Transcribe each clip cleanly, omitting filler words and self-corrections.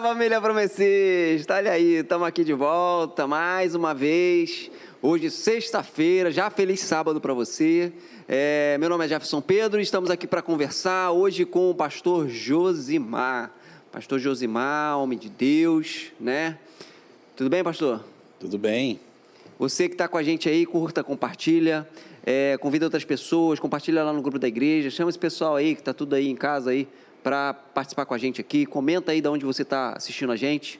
família Promessista, olha aí, estamos aqui de volta mais uma vez, hoje sexta-feira, já feliz sábado para você. Meu nome é Jefferson Pedro e estamos aqui para conversar hoje com o pastor Josimar. Pastor Josimar, homem de Deus, né? Tudo bem, pastor? Tudo bem. Você que está com a gente aí, curta, compartilha, convida outras pessoas, compartilha lá no grupo da igreja, chama esse pessoal aí que está tudo aí em casa aí, para participar com a gente aqui, comenta aí de onde você está assistindo a gente,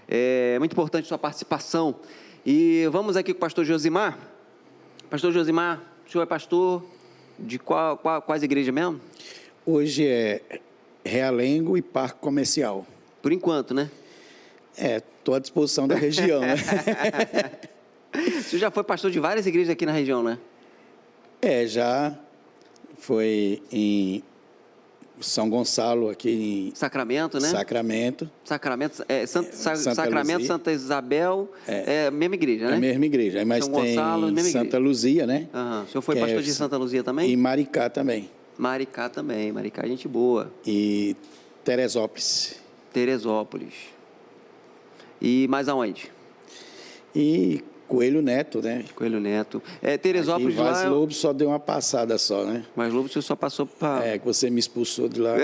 é muito importante a sua participação. E vamos aqui com o pastor Josimar. Pastor Josimar, o senhor é pastor de quais igrejas mesmo? Hoje é Realengo e Parque Comercial. Por enquanto, né? Estou à disposição da região, né? O senhor já foi pastor de várias igrejas aqui na região, né? Já foi em São Gonçalo, aqui em Sacramento, né? Sacramento. Sacramento, Santa Isabel, é a mesma igreja, né? É a mesma igreja. Mas São tem Gonçalo, mesma Santa igreja. Luzia, né? O senhor foi pastor de Santa Luzia também? E Maricá também. Maricá também, Maricá é gente boa. E Teresópolis. E mais aonde? E Coelho Neto, né? Coelho Neto. Teresópolis lá... Vaz Lobo só deu uma passada só, né? Mas Lobo, o senhor só passou para... Que você me expulsou de lá.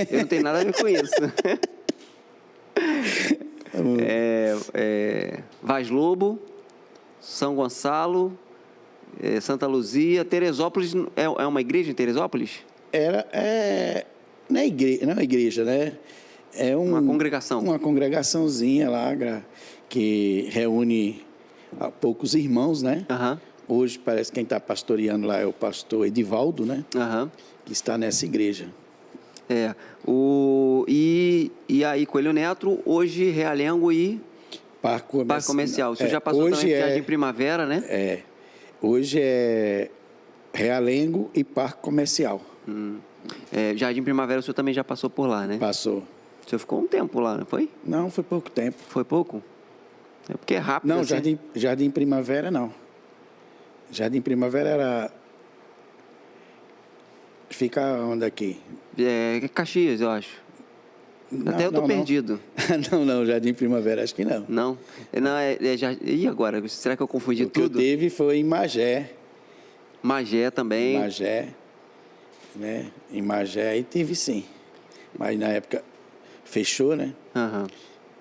Eu não tenho nada a ver com isso. Vaz Lobo, São Gonçalo, Santa Luzia, Teresópolis, é uma igreja em Teresópolis? Não é uma igreja, né? É uma congregação. Uma congregaçãozinha lá, que reúne poucos irmãos, né? Hoje parece que quem está pastoreando lá é o pastor Edivaldo, né? Que está nessa igreja. E aí, Coelho Neto, hoje Realengo e Parque Comercial. O senhor já passou também por Jardim Primavera, né? Hoje é Realengo e Parque Comercial. Jardim Primavera, o senhor também já passou por lá, né? Passou. O senhor ficou um tempo lá, não foi? Não, foi pouco tempo. Foi pouco? É porque é rápido. Não, assim. Jardim Primavera não. Jardim Primavera era... Fica onde aqui? Caxias, eu acho. Até eu tô perdido. Não, Jardim Primavera, acho que não. Não? E agora? Será que eu confundi tudo? O que eu teve foi em Magé. Magé também. Magé, né? Em Magé aí teve sim. Mas na época fechou, né?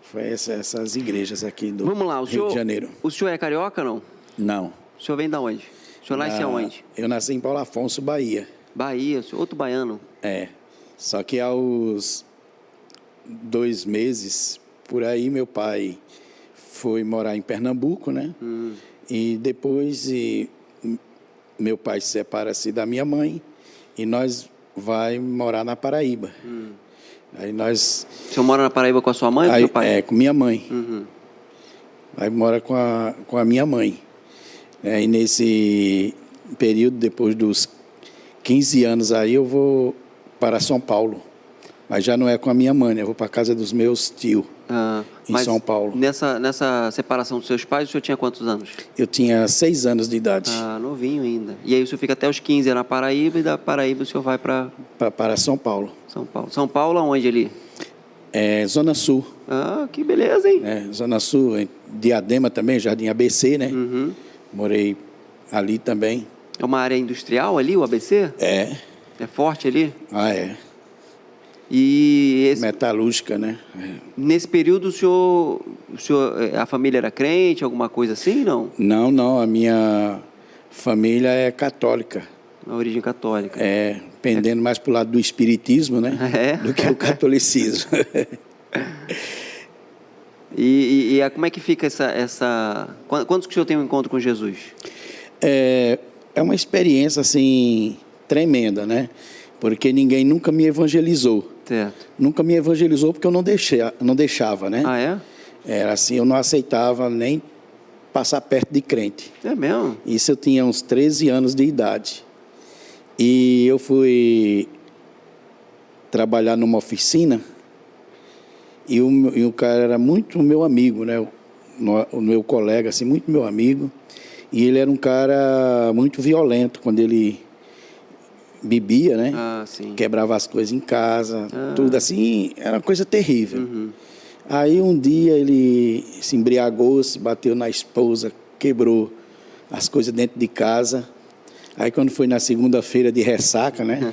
Foi essas igrejas aqui do Rio de Janeiro. O senhor é carioca, não? Não. O senhor vem de onde? O senhor nasce aonde? Eu nasci em Paulo Afonso, Bahia. Bahia, outro baiano. Só que aos 2 meses, por aí, meu pai foi morar em Pernambuco, né? E depois meu pai separa-se da minha mãe e nós vai morar na Paraíba. Aí nós... O senhor mora na Paraíba com a sua mãe ou com o seu pai? Com minha mãe. Aí mora com a minha mãe. E nesse período, depois dos 15 anos aí, eu vou para São Paulo. Mas já não é com a minha mãe, né? Eu vou para a casa dos meus tios, em São Paulo. Nessa separação dos seus pais, o senhor tinha quantos anos? Eu tinha 6 anos de idade. Novinho ainda. E aí o senhor fica até os 15 na Paraíba, e da Paraíba o senhor vai para São Paulo. São Paulo aonde ali? Zona Sul. Que beleza, hein? Zona Sul, Diadema também, Jardim ABC, né? Morei ali também. É uma área industrial ali, o ABC? É forte ali? É. E metalúrgica, né? Nesse período, a família era crente, alguma coisa assim, não? Não, a minha família é católica. A origem católica. Pendendo mais para o lado do espiritismo, né? Do que o catolicismo. E como é que fica essa... Quando que o senhor tem um encontro com Jesus? É uma experiência, assim, tremenda, né? Porque ninguém nunca me evangelizou. Certo. Nunca me evangelizou porque eu não deixava, né? Era assim, eu não aceitava nem passar perto de crente. É mesmo? Isso eu tinha uns 13 anos de idade. E eu fui trabalhar numa oficina e o cara era muito meu amigo, né? O meu colega, assim, muito meu amigo. E ele era um cara muito violento quando ele bebia, né? Ah, sim. Quebrava as coisas em casa, tudo assim, era uma coisa terrível. Aí um dia ele se embriagou, se bateu na esposa, quebrou as coisas dentro de casa. Aí quando foi na segunda-feira de ressaca, né?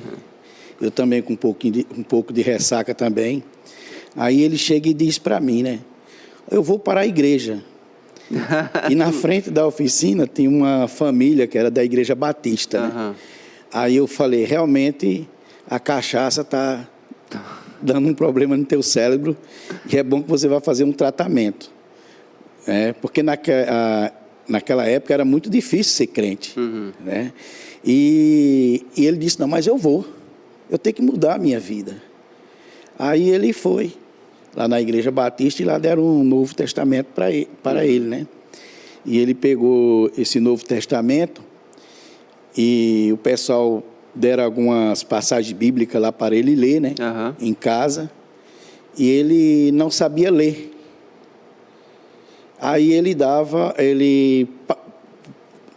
Eu também com um pouco de ressaca também. Aí ele chega e diz para mim, né? Eu vou para a igreja. E na frente da oficina tinha uma família que era da Igreja Batista, né? Aí eu falei, realmente a cachaça está dando um problema no teu cérebro e é bom que você vá fazer um tratamento. Porque naquela época era muito difícil ser crente. Né? E ele disse, não, mas eu tenho que mudar a minha vida. Aí ele foi lá na Igreja Batista e lá deram um Novo Testamento para ele, né? E ele pegou esse Novo Testamento e o pessoal deram algumas passagens bíblicas lá para ele ler, né? Em casa. E ele não sabia ler. Aí ele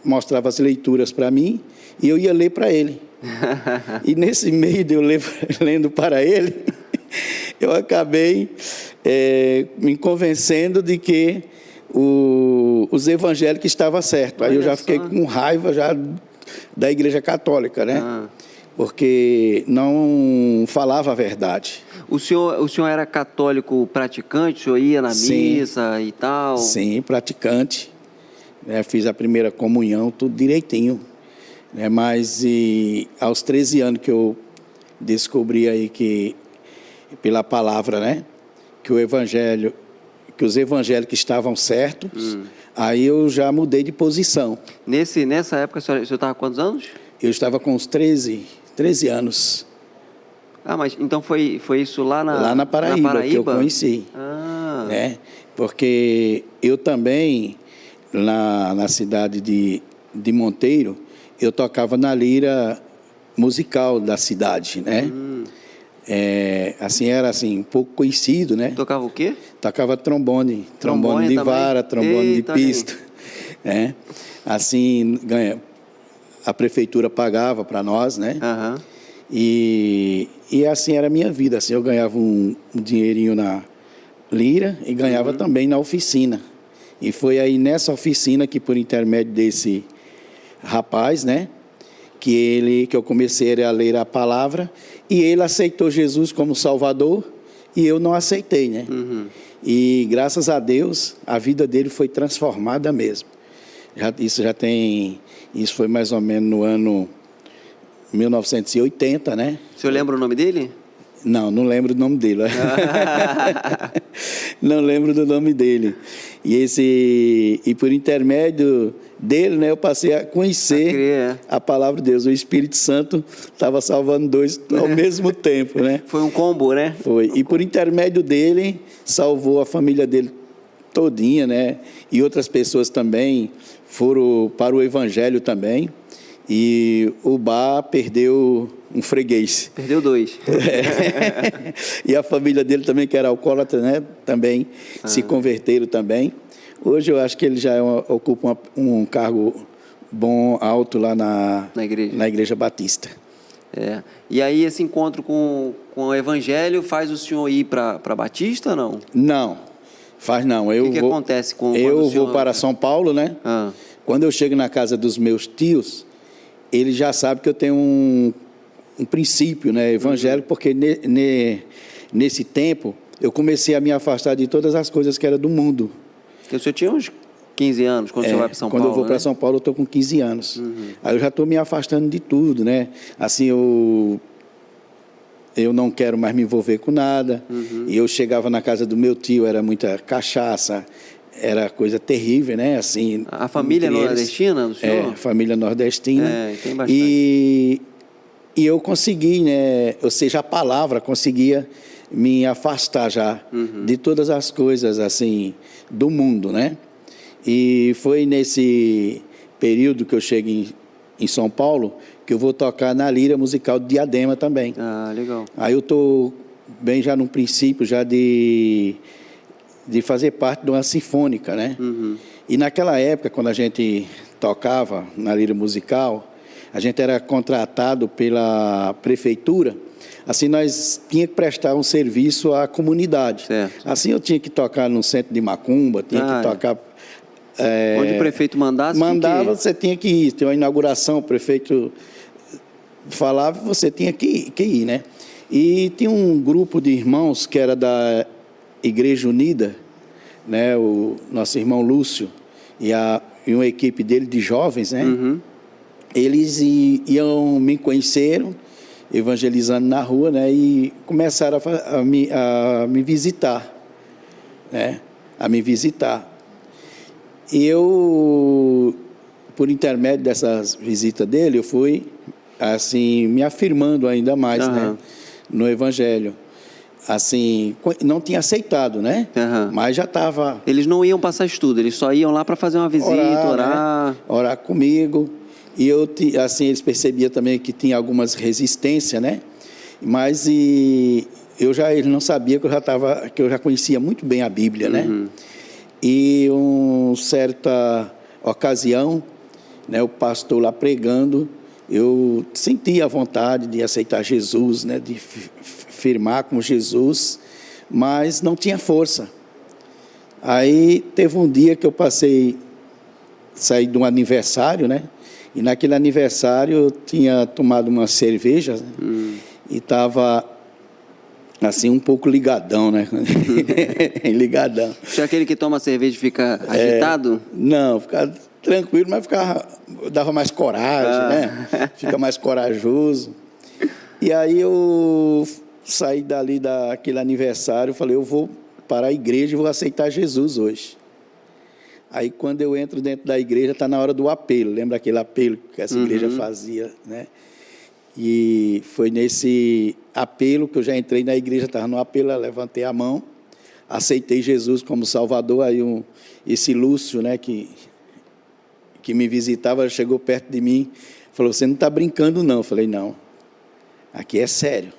mostrava as leituras para mim e eu ia ler para ele. E nesse meio de eu lendo para ele, eu acabei me convencendo de que os evangélicos estavam certos. Aí eu já fiquei com raiva já da Igreja Católica, né? Porque não falava a verdade. O senhor era católico praticante? O senhor ia na missa e tal? Sim, praticante. Fiz a primeira comunhão, tudo direitinho. Mas aos 13 anos que eu descobri aí que, pela palavra, né? Que os evangélicos estavam certos, aí eu já mudei de posição. Nessa época, o senhor estava com quantos anos? Eu estava com uns 13 anos. Ah, mas então foi isso lá na Paraíba, que eu conheci. Né? Porque eu também, na cidade de Monteiro, eu tocava na lira musical da cidade, né? Era um pouco conhecido, né? Tocava o quê? Tocava trombone de vara, trombone de pista. Assim, a prefeitura pagava para nós, né? E assim era a minha vida. Assim, eu ganhava um dinheirinho na lira e ganhava também na oficina. E foi aí nessa oficina que, por intermédio desse rapaz, né? Que eu comecei a ler a palavra e ele aceitou Jesus como Salvador e eu não aceitei, né? E graças a Deus a vida dele foi transformada mesmo. Isso foi mais ou menos no ano 1980, né? O senhor lembra o nome dele? Não lembro do nome dele. Não lembro do nome dele. E por intermédio dele, né, eu passei a conhecer a palavra de Deus. O Espírito Santo estava salvando dois ao mesmo tempo, né? Foi um combo, né? Foi. E por intermédio dele, salvou a família dele todinha, né? E outras pessoas também foram para o Evangelho também. E o bar perdeu um freguês. Perdeu 2. E a família dele também, que era alcoólatra, né? Também se converteram também. Hoje eu acho que ele já ocupa um cargo bom, alto lá na igreja Batista. E aí esse encontro com o Evangelho faz o senhor ir para Batista ou não? Não, faz não. O que acontece com eu vou para São Paulo, né? Quando eu chego na casa dos meus tios, ele já sabe que eu tenho um princípio, né, evangélico, porque nesse tempo eu comecei a me afastar de todas as coisas que eram do mundo. O senhor tinha uns 15 anos quando o senhor vai para São Paulo, quando eu vou para São Paulo, eu estou com 15 anos. Aí eu já estou me afastando de tudo, né? Assim, eu não quero mais me envolver com nada. E eu chegava na casa do meu tio, era muita cachaça, era coisa terrível, né? Assim, a família nordestina do senhor? Família nordestina. Tem bastante. E eu consegui, né? Ou seja, a palavra conseguia me afastar já de todas as coisas, assim, do mundo, né? E foi nesse período que eu cheguei em São Paulo que eu vou tocar na lira musical de Diadema também. Ah, legal. Aí eu estou bem já no princípio já de fazer parte de uma sinfônica, né? E naquela época, quando a gente tocava na lira musical, a gente era contratado pela prefeitura, assim nós tínhamos que prestar um serviço à comunidade. Certo. Assim eu tinha que tocar no centro de macumba, tinha que tocar... Onde o prefeito mandasse? Mandava, você tinha que ir. Tem uma inauguração, o prefeito falava, você tinha que ir, né? E tinha um grupo de irmãos que era da Igreja Unida, né? O nosso irmão Lúcio e uma equipe dele de jovens, né? Uhum. Eles me conheceram, evangelizando na rua, né? E começaram a me visitar, né? A me visitar. E eu, por intermédio dessas visitas dele, eu fui, assim, me afirmando ainda mais, né? No Evangelho. Assim, não tinha aceitado, né? Mas já estava... Eles não iam passar estudo, eles só iam lá para fazer uma visita, orar. Né? Orar comigo. E eu, assim, eles percebiam também que tinha algumas resistências, né? Mas eles não sabiam que eu já conhecia muito bem a Bíblia, né? E uma certa ocasião, né, o pastor lá pregando, eu senti a vontade de aceitar Jesus, né, de firmar com Jesus, mas não tinha força. Aí teve um dia que eu saí de um aniversário, né? E naquele aniversário eu tinha tomado uma cerveja, né, e estava assim um pouco ligadão, né? Ligadão. Você é aquele que toma cerveja e fica agitado? Não, ficava tranquilo, mas dava mais coragem, né? Fica mais corajoso. E aí eu saí dali daquele aniversário, falei, eu vou para a igreja e vou aceitar Jesus hoje. Aí quando eu entro dentro da igreja, está na hora do apelo. Lembra aquele apelo que essa igreja fazia, né? E foi nesse apelo que eu já entrei na igreja, estava no apelo, eu levantei a mão, aceitei Jesus como Salvador. Aí esse Lúcio, né, que me visitava, chegou perto de mim, falou, você não está brincando não? Eu falei, não, aqui é sério.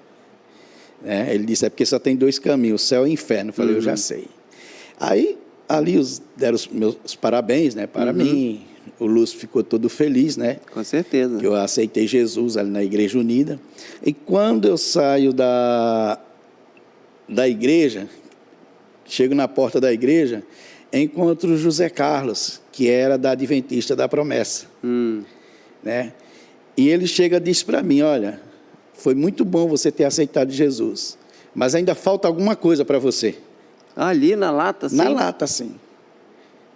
Ele disse, é porque só tem 2 caminhos, o céu e o inferno. Eu falei, eu já sei. Aí, ali deram os meus parabéns, né, para mim. O Lúcio ficou todo feliz, né? Com certeza. Que eu aceitei Jesus ali na Igreja Unida. E quando eu saio da igreja, chego na porta da igreja, encontro o José Carlos, que era da Adventista da Promessa. Né? E ele chega e diz para mim, olha, foi muito bom você ter aceitado Jesus, mas ainda falta alguma coisa para você. Ali na lata, sim? Na lata, sim.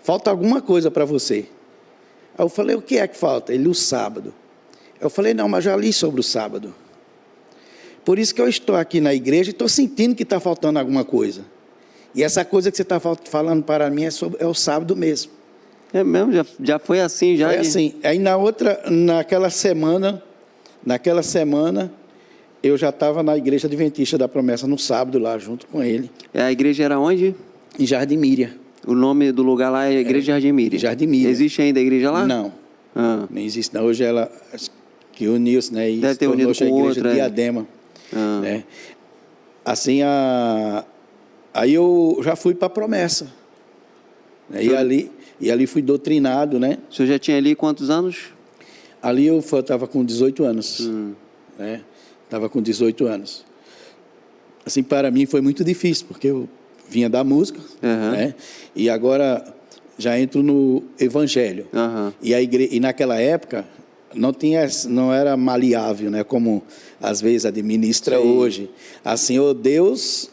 Falta alguma coisa para você. Aí eu falei, o que é que falta? Ele, o sábado. Eu falei, não, mas já li sobre o sábado. Por isso que eu estou aqui na igreja e estou sentindo que está faltando alguma coisa. E essa coisa que você está falando para mim é o sábado mesmo. É mesmo? Já foi assim? Já foi assim. Aí naquela semana, eu já estava na Igreja Adventista da Promessa no sábado lá, junto com ele. A igreja era onde? Em Jardim Miriam. O nome do lugar lá é Igreja Jardim Miriam. Jardim Miriam. Existe ainda a igreja lá? Não. Não existe não. Hoje ela que uniu-se, né? E deve ter unido com a Igreja outra, Diadema. Né? Assim, aí eu já fui para a Promessa. Né? E ali fui doutrinado, né? O senhor já tinha ali quantos anos? Ali eu estava com 18 anos. Né? Estava com 18 anos. Assim, para mim foi muito difícil, porque eu vinha da música, né? E agora já entro no Evangelho. E naquela época não era maleável, né? Como às vezes administra hoje. Assim, ou Deus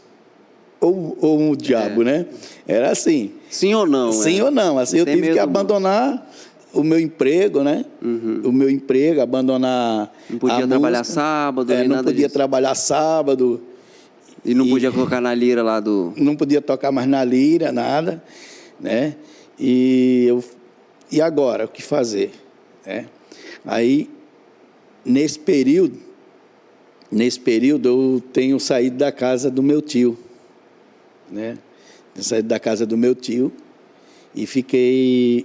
ou o diabo, né? Era assim. Sim ou não? Sim ou não. Assim, eu tive que abandonar o meu emprego, né? O meu emprego, abandonar não podia trabalhar sábado, não podia trabalhar sábado. E não podia colocar na lira lá do... Não podia tocar mais na lira, nada, né? E agora, o que fazer? Né? Aí, nesse período, eu tenho saído da casa do meu tio, né? Tenho saído da casa do meu tio e fiquei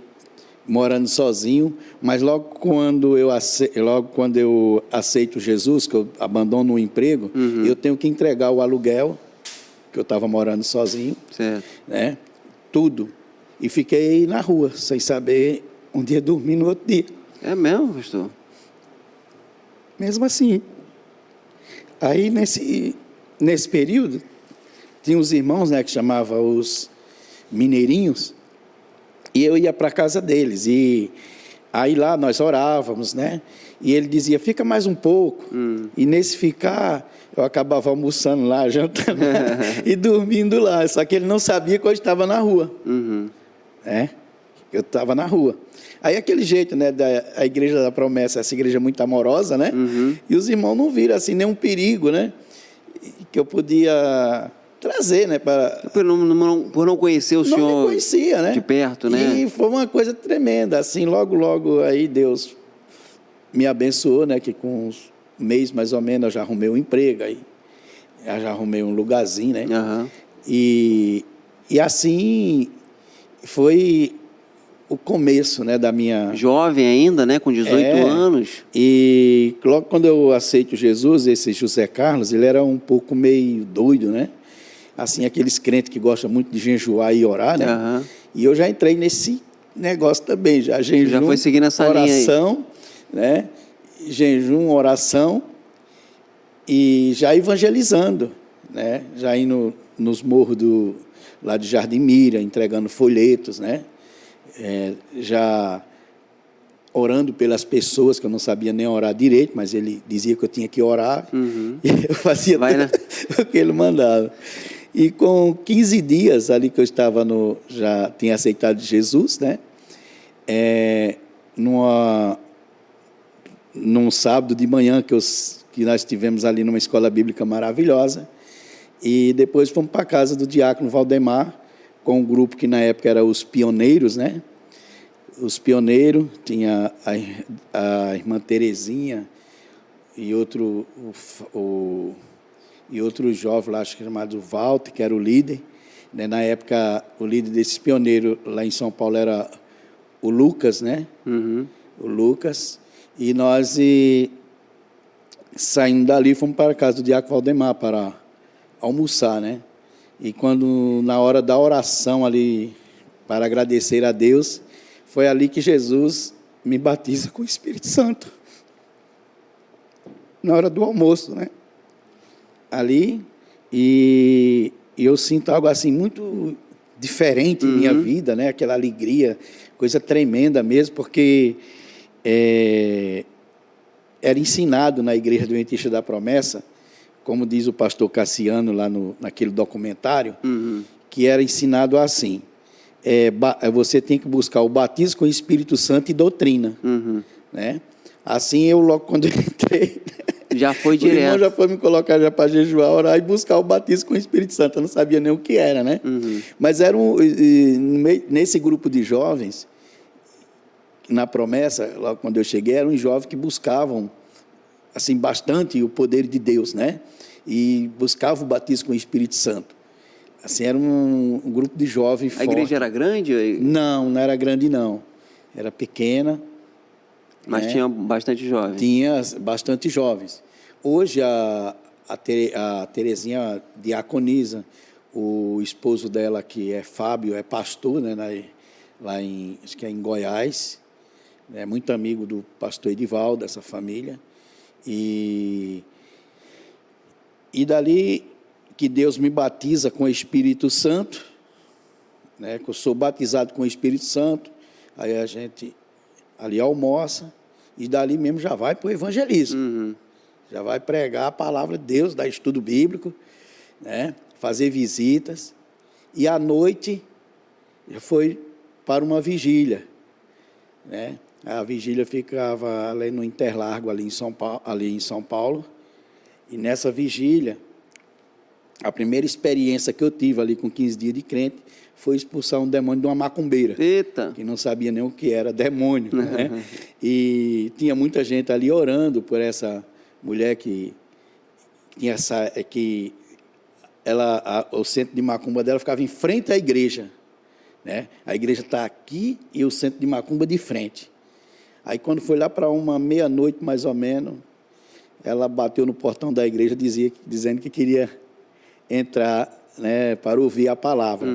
morando sozinho, mas logo quando eu aceito Jesus, que eu abandono o emprego, eu tenho que entregar o aluguel, que eu estava morando sozinho, né? Tudo. E fiquei na rua, sem saber onde ia dormir no outro dia. É mesmo, pastor? mesmo assim. Aí, nesse período, tinha uns irmãos, né, que chamavam os mineirinhos, e eu ia para a casa deles, e aí lá nós orávamos, né, e ele dizia, fica mais um pouco, e nesse ficar, eu acabava almoçando lá, jantando lá, e dormindo lá, só que ele não sabia que eu estava na rua, né, eu estava na rua. Aí aquele jeito, né, a Igreja da Promessa, essa igreja muito amorosa, né, e os irmãos não viram assim nenhum perigo, né, que eu podia trazer, né, para... Por não conhecer o senhor não me conhecia, né, de perto, né? E foi uma coisa tremenda, assim, logo aí Deus me abençoou, né, que com uns meses mais ou menos eu já arrumei um emprego, aí eu já arrumei um lugarzinho, né, e assim foi o começo, né, da minha... Jovem ainda, né, com 18 anos. E logo quando eu aceito Jesus, esse José Carlos, ele era um pouco meio doido, né? Assim, aqueles crentes que gostam muito de jejuar e orar, né? E eu já entrei nesse negócio também, já jejum, já foi seguindo essa oração, linha aí, né? Jejum, oração e já evangelizando, né? Já indo nos morros lá de Jardim Mira, entregando folhetos, né? Já orando pelas pessoas, que eu não sabia nem orar direito, mas ele dizia que eu tinha que orar, e eu fazia tudo o que ele mandava. E com 15 dias ali que eu estava já tinha aceitado Jesus, né? Num sábado de manhã que nós estivemos ali numa escola bíblica maravilhosa, e depois fomos para a casa do diácono Valdemar, com um grupo que na época era os Pioneiros, né? Os Pioneiros, tinha a irmã Terezinha e outro jovem lá, acho que chamado Walter, que era o líder, né? Na época, o líder desses Pioneiros lá em São Paulo era o Lucas, né? O Lucas, e nós saindo dali, fomos para a casa do diácono Valdemar para almoçar, né? E quando, na hora da oração ali, para agradecer a Deus, foi ali que Jesus me batiza com o Espírito Santo. Na hora do almoço, né? Ali, e eu sinto algo assim muito diferente em minha vida, né? Aquela alegria, coisa tremenda mesmo, porque era ensinado na Igreja Adventista da Promessa, como diz o pastor Cassiano lá naquele documentário, que era ensinado assim, você tem que buscar o batismo com o Espírito Santo e doutrina, né? Assim, eu logo quando eu entrei, já foi direto. O irmão já foi me colocar já para jejuar, orar e buscar o batismo com o Espírito Santo, eu não sabia nem o que era, né? Mas era nesse grupo de jovens, na Promessa, logo quando eu cheguei, eram jovens que buscavam assim, bastante o poder de Deus, né? E buscava o batismo com o Espírito Santo. Assim, era um grupo de jovens forte. A igreja era grande? Não era grande, não. Era pequena. Mas tinha bastante jovens? Tinha bastante jovens. Hoje, a Terezinha diaconiza, o esposo dela, que é Fábio, é pastor, né? Lá acho que é em Goiás. É muito amigo do pastor Edivaldo, dessa família. E dali que Deus me batiza com o Espírito Santo, né, que eu sou batizado com o Espírito Santo, aí a gente ali almoça, e dali mesmo já vai para o evangelismo, já vai pregar a palavra de Deus, dar estudo bíblico, né, fazer visitas, e à noite já foi para uma vigília, né? A vigília ficava ali no Interlargo, ali em São Paulo. E nessa vigília, a primeira experiência que eu tive ali com 15 dias de crente foi expulsar um demônio de uma macumbeira. Eita! Que não sabia nem o que era demônio, né? E tinha muita gente ali orando por essa mulher que tinha o centro de macumba dela ficava em frente à igreja, né? A igreja está aqui e o centro de macumba de frente. Aí, quando foi lá para uma meia-noite, mais ou menos, ela bateu no portão da igreja, dizendo que queria entrar, né, para ouvir a palavra.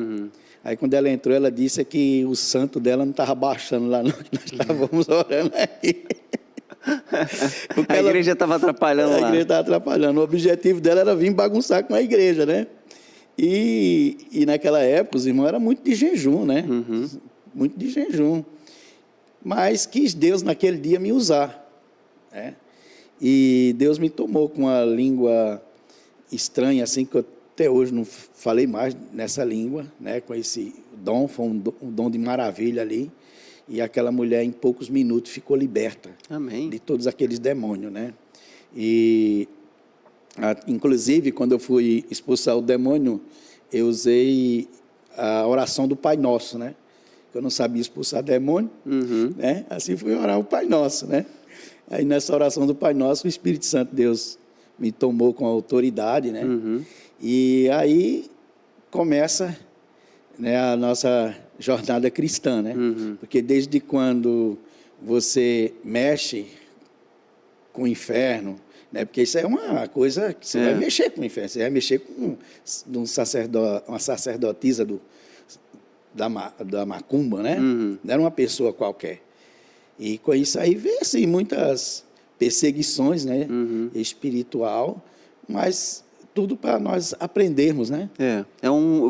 Aí, quando ela entrou, ela disse que o santo dela não estava baixando lá, não, que nós estávamos orando aqui. A igreja estava atrapalhando lá. A igreja estava atrapalhando. O objetivo dela era vir bagunçar com a igreja, né? E naquela época, os irmãos eram muito de jejum, né? Muito de jejum. Mas quis Deus, naquele dia, me usar, né? E Deus me tomou com uma língua estranha, assim, que eu até hoje não falei mais nessa língua, né? Com esse dom, foi um dom de maravilha ali. E aquela mulher, em poucos minutos, ficou liberta. Amém. De todos aqueles demônios, né? E, inclusive, quando eu fui expulsar o demônio, eu usei a oração do Pai Nosso, né? Eu não sabia expulsar demônio, né? Assim fui orar o Pai Nosso, né? Aí, nessa oração do Pai Nosso, o Espírito Santo, Deus, me tomou com autoridade, né? E aí começa, né, a nossa jornada cristã, né? Porque desde quando você mexe com o inferno, né? Porque isso é uma coisa que você vai mexer com o inferno, você vai mexer com uma sacerdotisa da macumba, né? Não era uma pessoa qualquer. E com isso aí vem assim, muitas perseguições, né? Espiritual, mas tudo para nós aprendermos, né?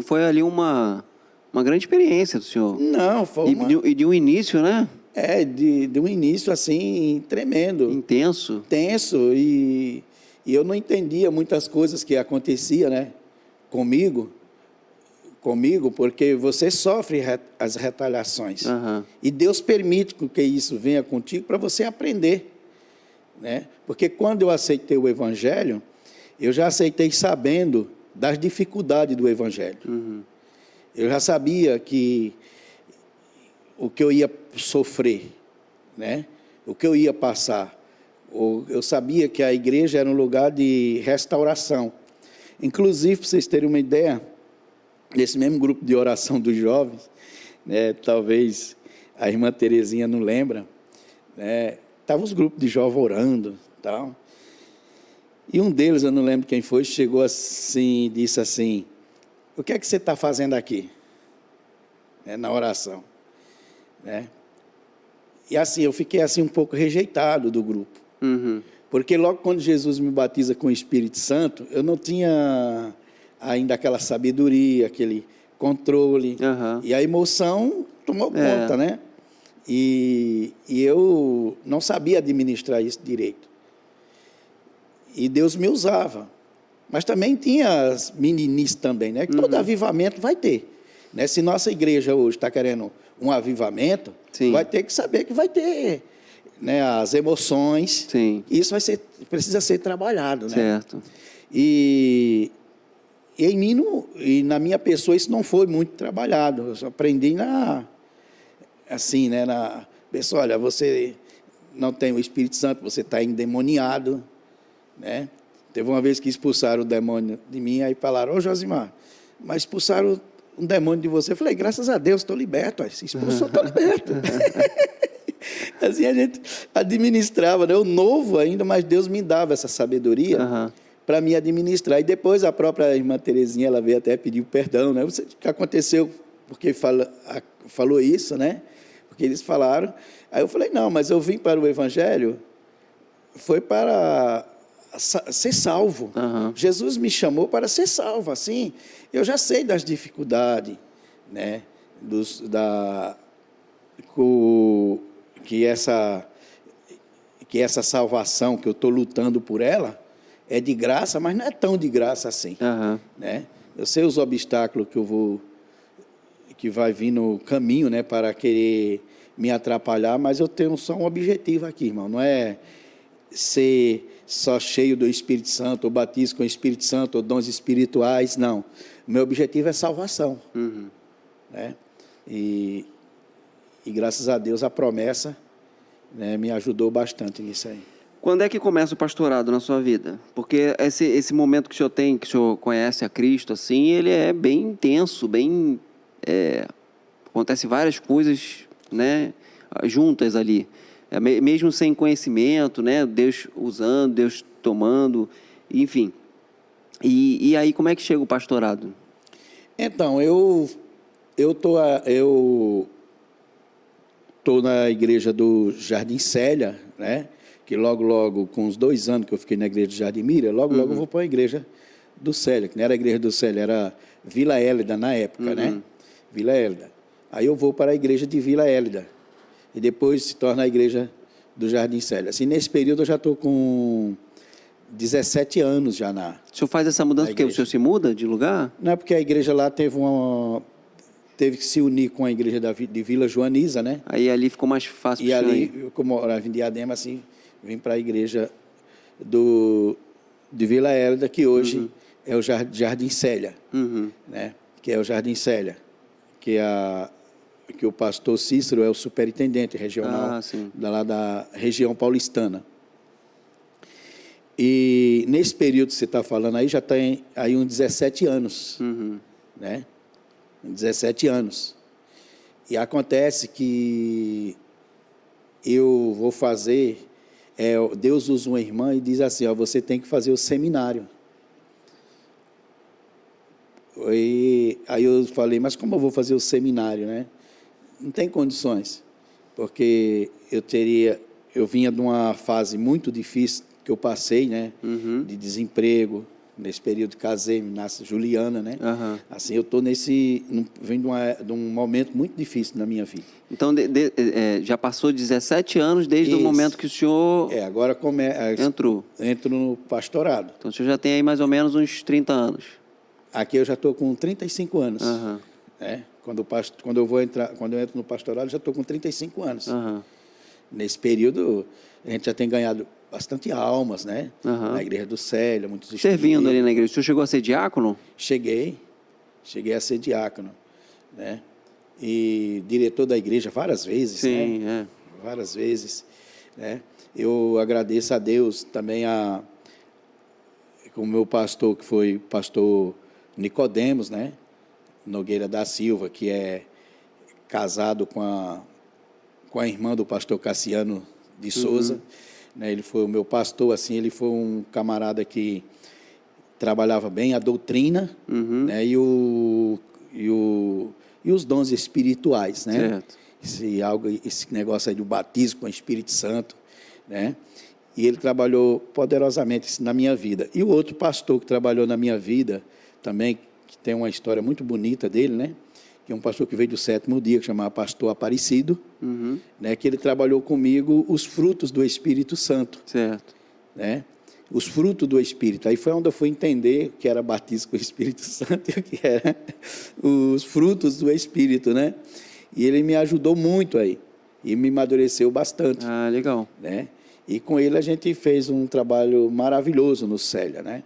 Foi ali uma grande experiência do senhor. Não, foi E de um início, né? De um início assim, tremendo. Intenso. Tenso, e eu não entendia muitas coisas que aconteciam, né? Comigo, porque você sofre as retaliações. E Deus permite que isso venha contigo para você aprender, né? Porque quando eu aceitei o Evangelho, eu já aceitei sabendo das dificuldades do Evangelho. Eu já sabia que o que eu ia sofrer, né? O que eu ia passar. Eu sabia que a igreja era um lugar de restauração. Inclusive, para vocês terem uma ideia, nesse mesmo grupo de oração dos jovens, né, talvez a irmã Terezinha não lembra, né, estavam os grupos de jovens orando, tal. E um deles, eu não lembro quem foi, chegou assim e disse assim: o que é que você está fazendo aqui? Na oração. Né? E assim, eu fiquei assim um pouco rejeitado do grupo. Porque logo quando Jesus me batiza com o Espírito Santo, eu não tinha ainda aquela sabedoria, aquele controle. E a emoção tomou conta, né? E eu não sabia administrar isso direito. E Deus me usava. Mas também tinha as meninices também, né? Que todo avivamento vai ter. Né? Se nossa igreja hoje está querendo um avivamento, vai ter que saber que vai ter, né, as emoções. Isso precisa ser trabalhado, né? Certo. E em mim, e na minha pessoa, isso não foi muito trabalhado. Eu só aprendi assim, né? Na pessoa, olha, você não tem o Espírito Santo, você está endemoniado, né? Teve uma vez que expulsaram o demônio de mim, aí falaram: ô Josimar, mas expulsaram um demônio de você. Eu falei: graças a Deus, estou liberto. Se expulsou, estou liberto. Assim a gente administrava, né? Eu novo ainda, mas Deus me dava essa sabedoria para me administrar. E depois a própria irmã Terezinha, ela veio até pedir perdão, né? O que aconteceu? Porque falou isso, né? Porque eles falaram. Aí eu falei: não, mas eu vim para o Evangelho, foi para ser salvo. Jesus me chamou para ser salvo. Assim, eu já sei das dificuldades, né? Que essa salvação que eu estou lutando por ela é de graça, mas não é tão de graça assim, né? Eu sei os obstáculos que vai vir no caminho, né, para querer me atrapalhar, mas eu tenho só um objetivo aqui, irmão, não é ser só cheio do Espírito Santo, ou batismo com o Espírito Santo, ou dons espirituais, não. O meu objetivo é salvação, né? E graças a Deus a promessa, né, me ajudou bastante nisso aí. Quando é que começa o pastorado na sua vida? Porque esse momento que o senhor tem, que o senhor conhece a Cristo, assim, ele é bem intenso, acontece várias coisas, né, juntas ali. Mesmo sem conhecimento, né, Deus usando, Deus tomando, enfim. E aí, como é que chega o pastorado? Então, eu estou na igreja do Jardim Célia, né? que logo, com uns 2 anos que eu fiquei na igreja de Jardim Mira, logo eu vou para a igreja do Célia, que não era a igreja do Célia, era Vila Hélida na época, né? Vila Hélida. Aí eu vou para a igreja de Vila Hélida, e depois se torna a igreja do Jardim Célia. Assim, nesse período eu já estou com 17 anos já na... O senhor faz essa mudança porque o senhor se muda de lugar? Não é porque a igreja lá teve que se unir com a igreja de Vila Joaniza, né? Aí ali ficou mais fácil. E ali, eu, como morava em Diadema, assim, vim para a igreja de Vila Hélida, que hoje é o Jardim Célia, né? Que é o Jardim Célia, que o pastor Cícero é o superintendente regional lá da região paulistana. E nesse período que você está falando aí, já tem aí uns 17 anos, né? 17 anos. E acontece que eu vou fazer, Deus usa uma irmã e diz assim, ó, você tem que fazer o seminário. Aí eu falei, mas como eu vou fazer o seminário, né? Não tem condições, porque eu vinha de uma fase muito difícil que eu passei, né? De desemprego. Nesse período casei, nasce Juliana, né? Assim, eu estou vem de um momento muito difícil na minha vida. Então, já passou 17 anos desde o momento que o senhor agora entro no pastorado. Então, o senhor já tem aí mais ou menos uns 30 anos. Aqui eu já estou com 35 anos. Né? Quando eu entro no pastorado, já estou com 35 anos. Nesse período, a gente já tem ganhado bastante almas, né? Na igreja do Célia, muitos servindo ali na igreja. O senhor chegou a ser diácono? Cheguei a ser diácono, né? E diretor da igreja várias vezes, né? Várias vezes, né? Eu agradeço a Deus também com o meu pastor, que foi pastor Nicodemos, né? Nogueira da Silva, que é casado com a irmã do pastor Cassiano de Souza. Né, ele foi o meu pastor, assim, ele foi um camarada que trabalhava bem a doutrina, né, e os dons espirituais, né? Esse negócio aí do batismo com o Espírito Santo, né? E ele trabalhou poderosamente na minha vida. E o outro pastor que trabalhou na minha vida também, que tem uma história muito bonita dele, né? Que é um pastor que veio do 7º dia, que chamava pastor Aparecido, né, que ele trabalhou comigo os frutos do Espírito Santo. Certo. Né? Os frutos do Espírito. Aí foi onde eu fui entender o que era batismo com o Espírito Santo e o que era os frutos do Espírito, né? E ele me ajudou muito aí, e me amadureceu bastante. Ah, legal. Né? E com ele a gente fez um trabalho maravilhoso no Célia, né?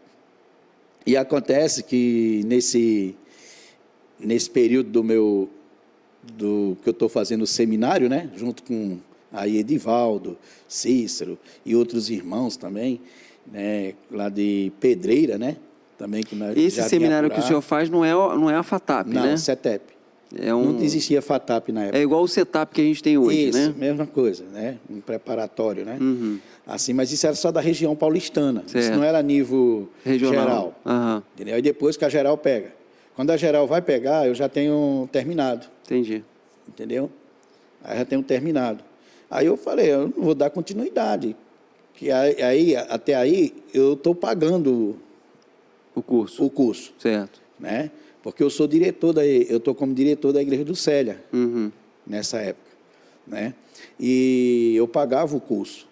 E acontece que nesse período que eu estou fazendo o seminário, né, junto com aí Edivaldo, Cícero e outros irmãos também, né, lá de Pedreira, né, também que nós esse seminário que o senhor faz não é a FATAP, né? Não, CETEP. Não existia FATAP na época. É igual o CETAP que a gente tem hoje, isso, né? Mesma coisa, né? Um preparatório, né? Assim, mas isso era só da região paulistana. Certo. Isso não era a nível geral. Entendeu? E depois que a geral pega. Quando a geral vai pegar, eu já tenho terminado. Entendi. Entendeu? Aí já tenho terminado. Aí eu falei, eu não vou dar continuidade. Que até aí eu estou pagando o curso. Certo. Né? Porque eu sou eu estou como diretor da igreja do Célia, nessa época. Né? E eu pagava o curso.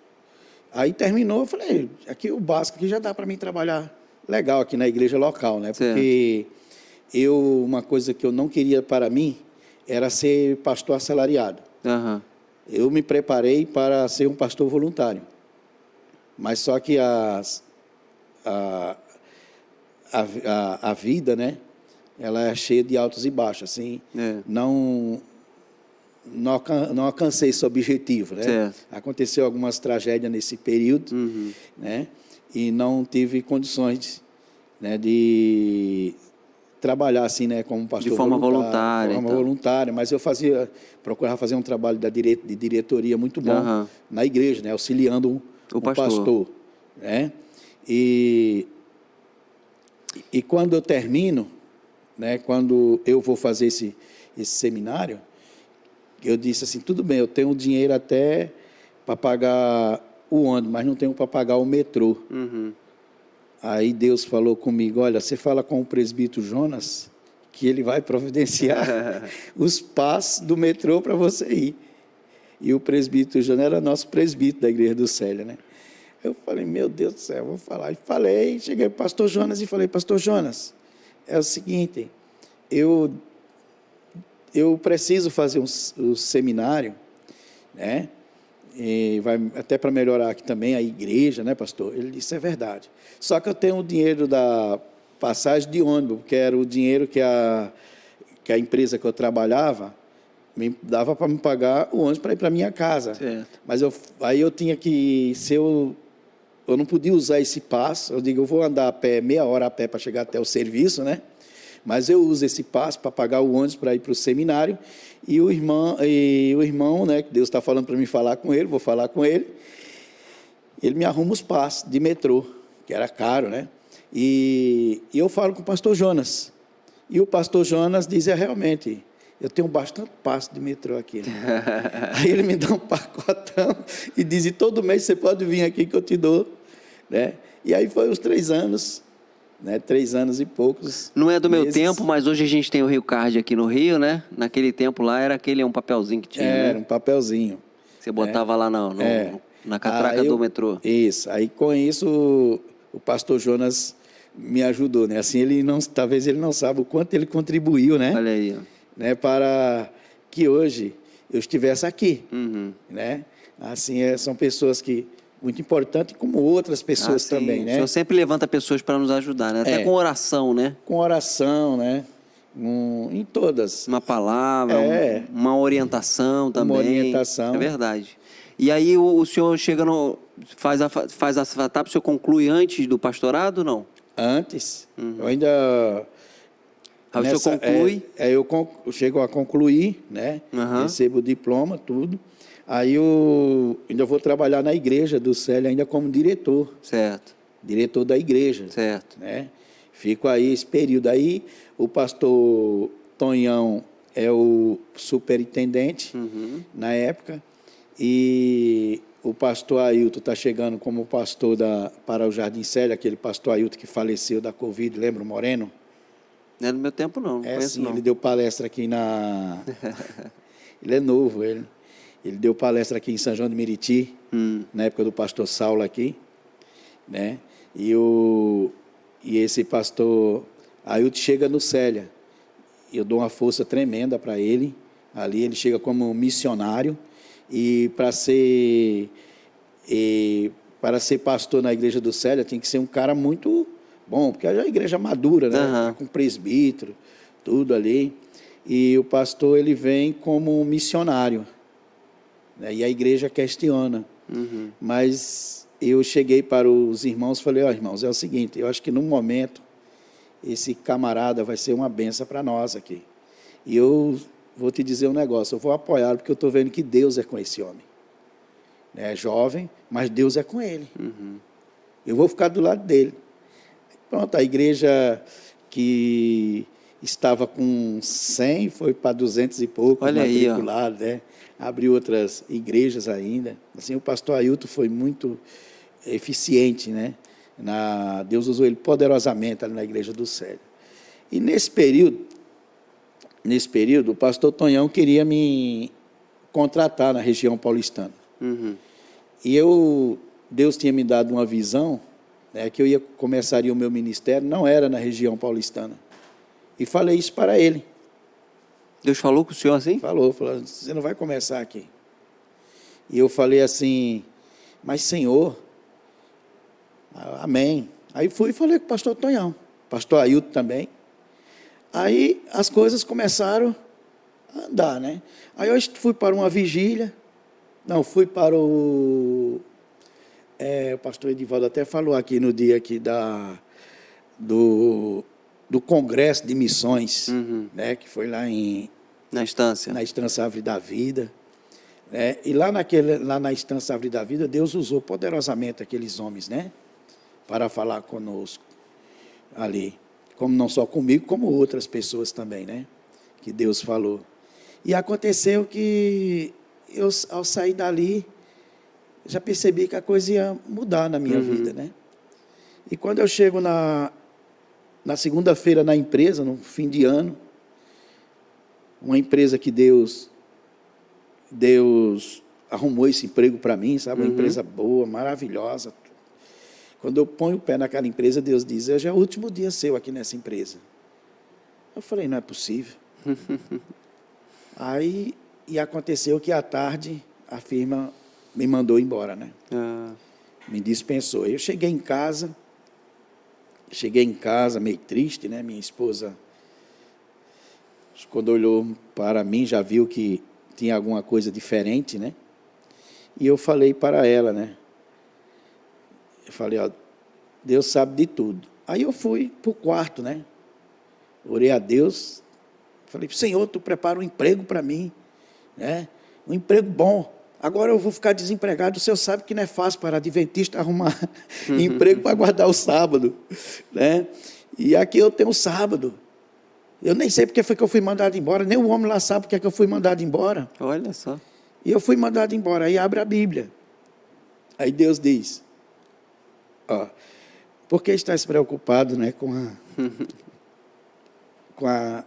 Aí terminou, eu falei, aqui o básico aqui já dá para mim trabalhar legal aqui na igreja local, né? Certo. Porque uma coisa que eu não queria para mim era ser pastor assalariado. Eu me preparei para ser um pastor voluntário. Mas só que a vida, né? Ela é cheia de altos e baixos, assim. Não alcancei esse objetivo, né? Certo. Aconteceu algumas tragédias nesse período, né? E não tive condições, né, de trabalhar assim, né, como pastor de forma voluntária. Voluntária, mas eu procurava fazer um trabalho de diretoria muito bom na igreja, né, auxiliando o pastor, né? E quando eu termino, né, quando eu vou fazer esse seminário, eu disse assim, tudo bem, eu tenho dinheiro até para pagar o ônibus, mas não tenho para pagar o metrô. Aí Deus falou comigo, olha, você fala com o presbítero Jonas, que ele vai providenciar os passos do metrô para você ir. E o presbítero Jonas era nosso presbítero da Igreja do Célia, né? Eu falei, meu Deus do céu, vou falar. E falei, cheguei para o pastor Jonas e falei, pastor Jonas, é o seguinte, eu preciso fazer um seminário, né? E vai até para melhorar aqui também a igreja, né, pastor? Ele disse, é verdade. Só que eu tenho o dinheiro da passagem de ônibus, que era o dinheiro que a empresa que eu trabalhava me dava para me pagar o ônibus para ir para minha casa. Certo. Mas aí eu tinha que, se eu não podia usar esse passo, eu digo, eu vou andar a pé, meia hora a pé para chegar até o serviço, né? Mas eu uso esse passo para pagar o ônibus para ir para o seminário, e o irmão, né, que Deus está falando para mim falar com ele, vou falar com ele, ele me arruma os passos de metrô, que era caro, né? E eu falo com o pastor Jonas, e o pastor Jonas diz, realmente, eu tenho bastante passo de metrô aqui. Né? Aí ele me dá um pacotão e diz, e todo mês você pode vir aqui que eu te dou. Né? E aí foi os 3 anos, né? 3 anos e poucos. Não é do meu meses. tempo, mas hoje a gente tem o Rio Card aqui no Rio, né? Naquele tempo lá era um papelzinho que tinha, Era né? um papelzinho. Você botava lá na catraca Aí do metrô. Isso. Aí com isso o pastor Jonas me ajudou, né? Assim, talvez ele não saiba o quanto ele contribuiu, né? Olha aí, ó. Né, para que hoje eu estivesse aqui, né? Assim, são pessoas que muito importantes, como outras pessoas também, né? O senhor sempre levanta pessoas para nos ajudar, né? Até com oração, né? Com oração, né? Em todas. Uma palavra, uma orientação também. Uma orientação. É verdade. E aí o senhor chega faz a FATAP, o senhor conclui antes do pastorado, não? Antes. Eu ainda... Aí o senhor conclui? Eu chego a concluir, né? Recebo o diploma, tudo. Aí eu ainda vou trabalhar na igreja do Célia ainda como diretor. Certo. Diretor da igreja. Certo. Né? Fico aí esse período. Aí o pastor Tonhão é o superintendente na época. E o pastor Ailton está chegando como pastor para o Jardim Célia, aquele pastor Ailton que faleceu da Covid, lembra o Moreno? Não é do meu tempo, não. Não conheço, sim, não. Ele deu palestra aqui ele é novo, ele deu palestra aqui em São João de Meriti, na época do pastor Saulo aqui, né? E esse pastor Ailton chega no Célia. Eu dou uma força tremenda para ele. Ali ele chega como missionário. E para ser pastor na igreja do Célia, tem que ser um cara muito bom, porque é uma igreja madura, né? Tá com presbítero, tudo ali. E o pastor, ele vem como missionário, né? E a igreja questiona. Mas eu cheguei para os irmãos e falei, irmãos, é o seguinte, eu acho que no momento, esse camarada vai ser uma benção para nós aqui. E eu vou te dizer um negócio, eu vou apoiar, porque eu estou vendo que Deus é com esse homem. É jovem, mas Deus é com ele. Eu vou ficar do lado dele. Pronto, a igreja que estava com 100 foi para 200 e pouco, matriculado, né? Abriu outras igrejas ainda. Assim, o pastor Ailton foi muito eficiente, né? Deus usou ele poderosamente ali na igreja do Célia. E nesse período, o pastor Tonhão queria me contratar na região paulistana. E Deus tinha me dado uma visão, né, que eu começaria o meu ministério, não era na região paulistana. E falei isso para ele. Deus falou com o senhor assim? Falou, você não vai começar aqui. E eu falei assim, mas Senhor, amém. Aí fui e falei com o pastor Tonhão, pastor Ailton também. Aí as coisas começaram a andar, né? Aí eu fui para uma vigília, fui para o pastor Edivaldo até falou aqui no dia aqui do Congresso de Missões, né? Que foi lá na Estância. Na Estância Árvore da Vida. Né? E lá na Estância Árvore da Vida, Deus usou poderosamente aqueles homens, né? Para falar conosco ali. Como não só comigo, como outras pessoas também, né? Que Deus falou. E aconteceu que eu, ao sair dali, já percebi que a coisa ia mudar na minha vida, né? E quando eu chego na segunda-feira na empresa, no fim de ano, uma empresa que Deus arrumou esse emprego para mim, sabe? Uma empresa boa, maravilhosa. Quando eu ponho o pé naquela empresa, Deus diz, hoje é o último dia seu aqui nessa empresa. Eu falei, não é possível. Aí, e aconteceu que à tarde a firma me mandou embora, né? Me dispensou. Eu cheguei em casa meio triste, né? Minha esposa, quando olhou para mim, já viu que tinha alguma coisa diferente, né? E eu falei para ela, né? Eu falei, ó, Deus sabe de tudo. Aí eu fui para o quarto, né? Orei a Deus, falei, Senhor, tu prepara um emprego para mim, né? Um emprego bom. Agora eu vou ficar desempregado, o Senhor sabe que não é fácil para adventista arrumar emprego para guardar o sábado, né? E aqui eu tenho o sábado. Eu nem sei porque foi que eu fui mandado embora, nem o homem lá sabe porque é que eu fui mandado embora. Olha só. E eu fui mandado embora, aí abre a Bíblia. Aí Deus diz, ó, por que estás preocupado, né, com a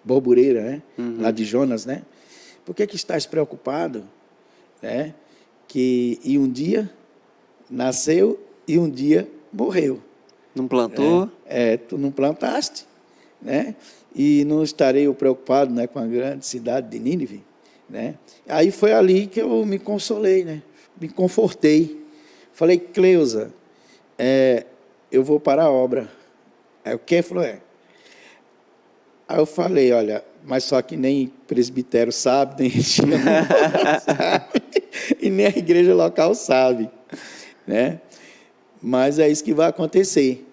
borbureira, né, lá de Jonas, né? Por que estás preocupado, né, e um dia nasceu e um dia morreu? Não plantou? Tu não plantaste, né? E não estarei eu preocupado, né, com a grande cidade de Nínive, né? Aí foi ali que eu me consolei, né? Me confortei. Falei, Cleusa, eu vou para a obra. Aí o que? Falou, Aí eu falei, olha, mas só que nem presbitério sabe, nem sabe, e nem a igreja local sabe, né? Mas é isso que vai acontecer.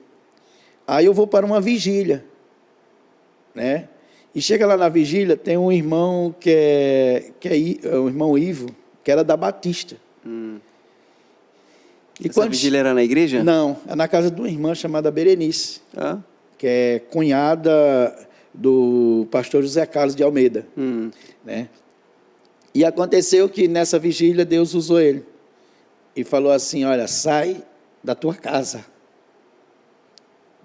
Aí eu vou para uma vigília, né? E chega lá na vigília, tem um irmão que é o irmão Ivo, que era da Batista. E essa vigília era na igreja? Não, é na casa de uma irmã chamada Berenice, que é cunhada do pastor José Carlos de Almeida, né? E aconteceu que nessa vigília Deus usou ele e falou assim, olha, sai da tua casa.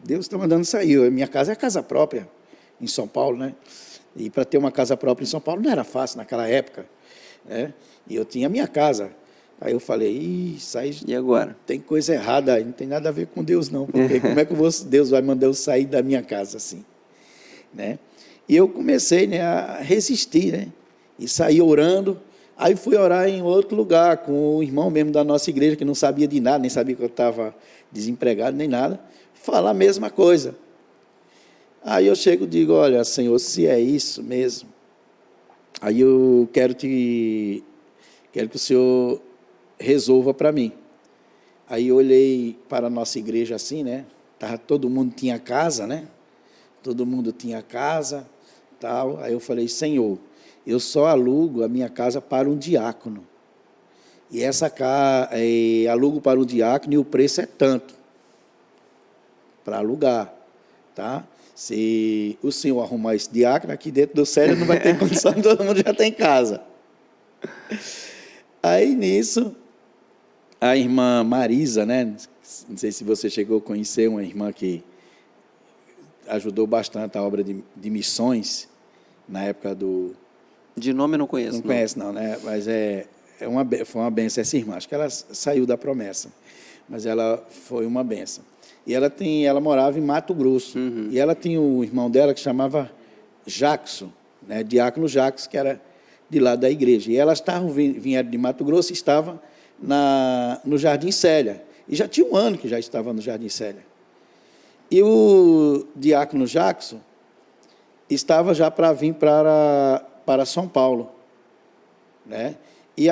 Deus está mandando sair. Minha casa é a casa própria em São Paulo, né? E para ter uma casa própria em São Paulo não era fácil naquela época, né? E eu tinha a minha casa. Aí eu falei, sai. E agora? Tem coisa errada aí, não tem nada a ver com Deus não, porque como é que Deus vai mandar eu sair da minha casa assim, né? E eu comecei, né, a resistir, né? E saí orando. Aí fui orar em outro lugar com o irmão mesmo da nossa igreja que não sabia de nada, nem sabia que eu estava desempregado nem nada. Falar a mesma coisa. Aí eu chego e digo, olha, Senhor, se é isso mesmo, aí eu quero que o Senhor resolva para mim. Aí eu olhei para a nossa igreja assim, né? Todo mundo tinha casa, né? Todo mundo tinha casa, tal. Aí eu falei, Senhor, eu só alugo a minha casa para um diácono. E essa casa, alugo para um diácono e o preço é tanto para alugar, tá? Se o senhor arrumar esse diácono, aqui dentro do céu não vai ter condição, todo mundo já tem casa. Aí, nisso, a irmã Marisa, né? Não sei se você chegou a conhecer, uma irmã que ajudou bastante a obra de missões, na época do... De nome eu não conheço. Não conhece, não, né? Mas foi uma benção essa irmã. Acho que ela saiu da promessa, mas ela foi uma benção. E ela morava em Mato Grosso. E ela tinha um irmão dela que chamava Jackson, né? Diácono Jackson, que era de lá da igreja. E elas vieram de Mato Grosso e estavam no Jardim Célia. E já tinha um ano que já estava no Jardim Célia. E o diácono Jackson estava já para vir para São Paulo, né? E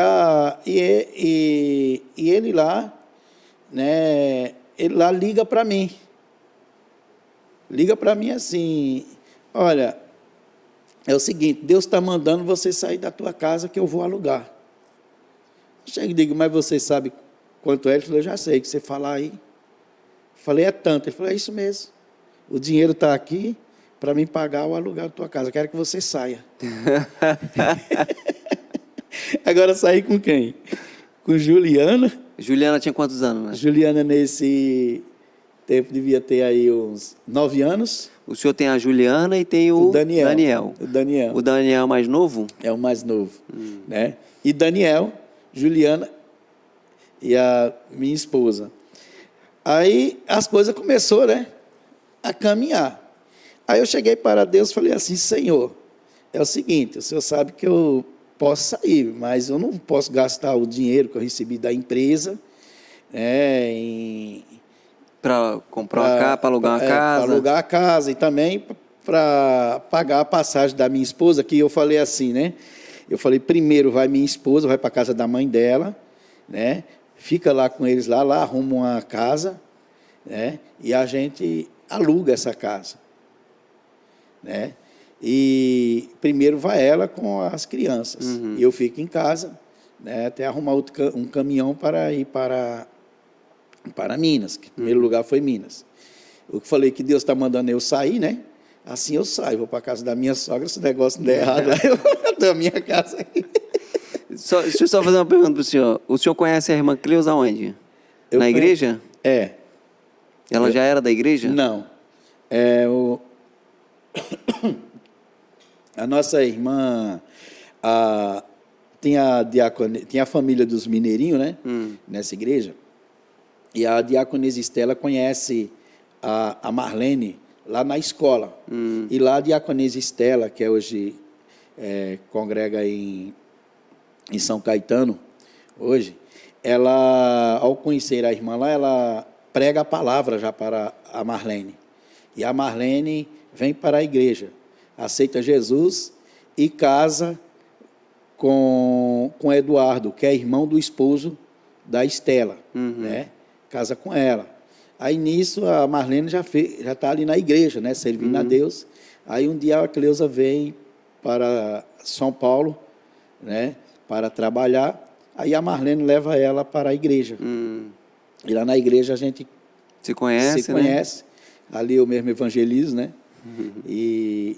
ele lá, né? Ele lá liga para mim assim, olha, é o seguinte, Deus está mandando você sair da tua casa que eu vou alugar. Eu chego e digo, mas você sabe quanto é? Ele falou, eu já sei, que você falar aí. Eu falei, é tanto. Ele falou, é isso mesmo. O dinheiro está aqui para mim pagar o aluguel da tua casa. Eu quero que você saia. Agora sair com quem? com Juliana. Juliana tinha quantos anos, né? Juliana, nesse tempo, devia ter aí uns 9 anos. O senhor tem a Juliana e tem o Daniel. O Daniel. O Daniel é mais novo? É o mais novo, né? E Daniel, Juliana e a minha esposa. Aí as coisas começaram, né, a caminhar. Aí eu cheguei para Deus e falei assim: Senhor, é o seguinte, o Senhor sabe que eu posso sair, mas eu não posso gastar o dinheiro que eu recebi da empresa, né, para comprar uma casa, para alugar uma casa. Para alugar a casa e também para pagar a passagem da minha esposa, que eu falei assim, né? Eu falei, primeiro vai minha esposa, vai para a casa da mãe dela, né? Fica lá com eles lá arruma uma casa, né? E a gente aluga essa casa, né? E primeiro vai ela com as crianças, e eu fico em casa, né? Até arrumar um caminhão para ir para Minas, que em primeiro lugar foi Minas. Eu falei que Deus está mandando eu sair, né? Assim eu saio, vou para a casa da minha sogra, se o negócio não der errado, lá eu vou da minha casa aqui. Deixa eu só fazer uma pergunta para o senhor. O senhor conhece a irmã Cleusa onde? Na igreja? É. Ela já era da igreja? Não. A nossa irmã tem a família dos mineirinhos, né? Nessa igreja. E a diaconisa Estela conhece a Marlene lá na escola. E lá a diaconisa Estela, que hoje congrega em São Caetano, hoje, ela, ao conhecer a irmã lá, ela prega a palavra já para a Marlene. E a Marlene vem para a igreja, aceita Jesus e casa com Eduardo, que é irmão do esposo da Estela, né? Casa com ela. Aí, nisso, a Marlene já está ali na igreja, né? Servindo a Deus. Aí, um dia, a Cleusa vem para São Paulo, né? Para trabalhar. Aí, a Marlene leva ela para a igreja. E lá na igreja, a gente se conhece, né? Ali eu mesmo evangelizo, né? E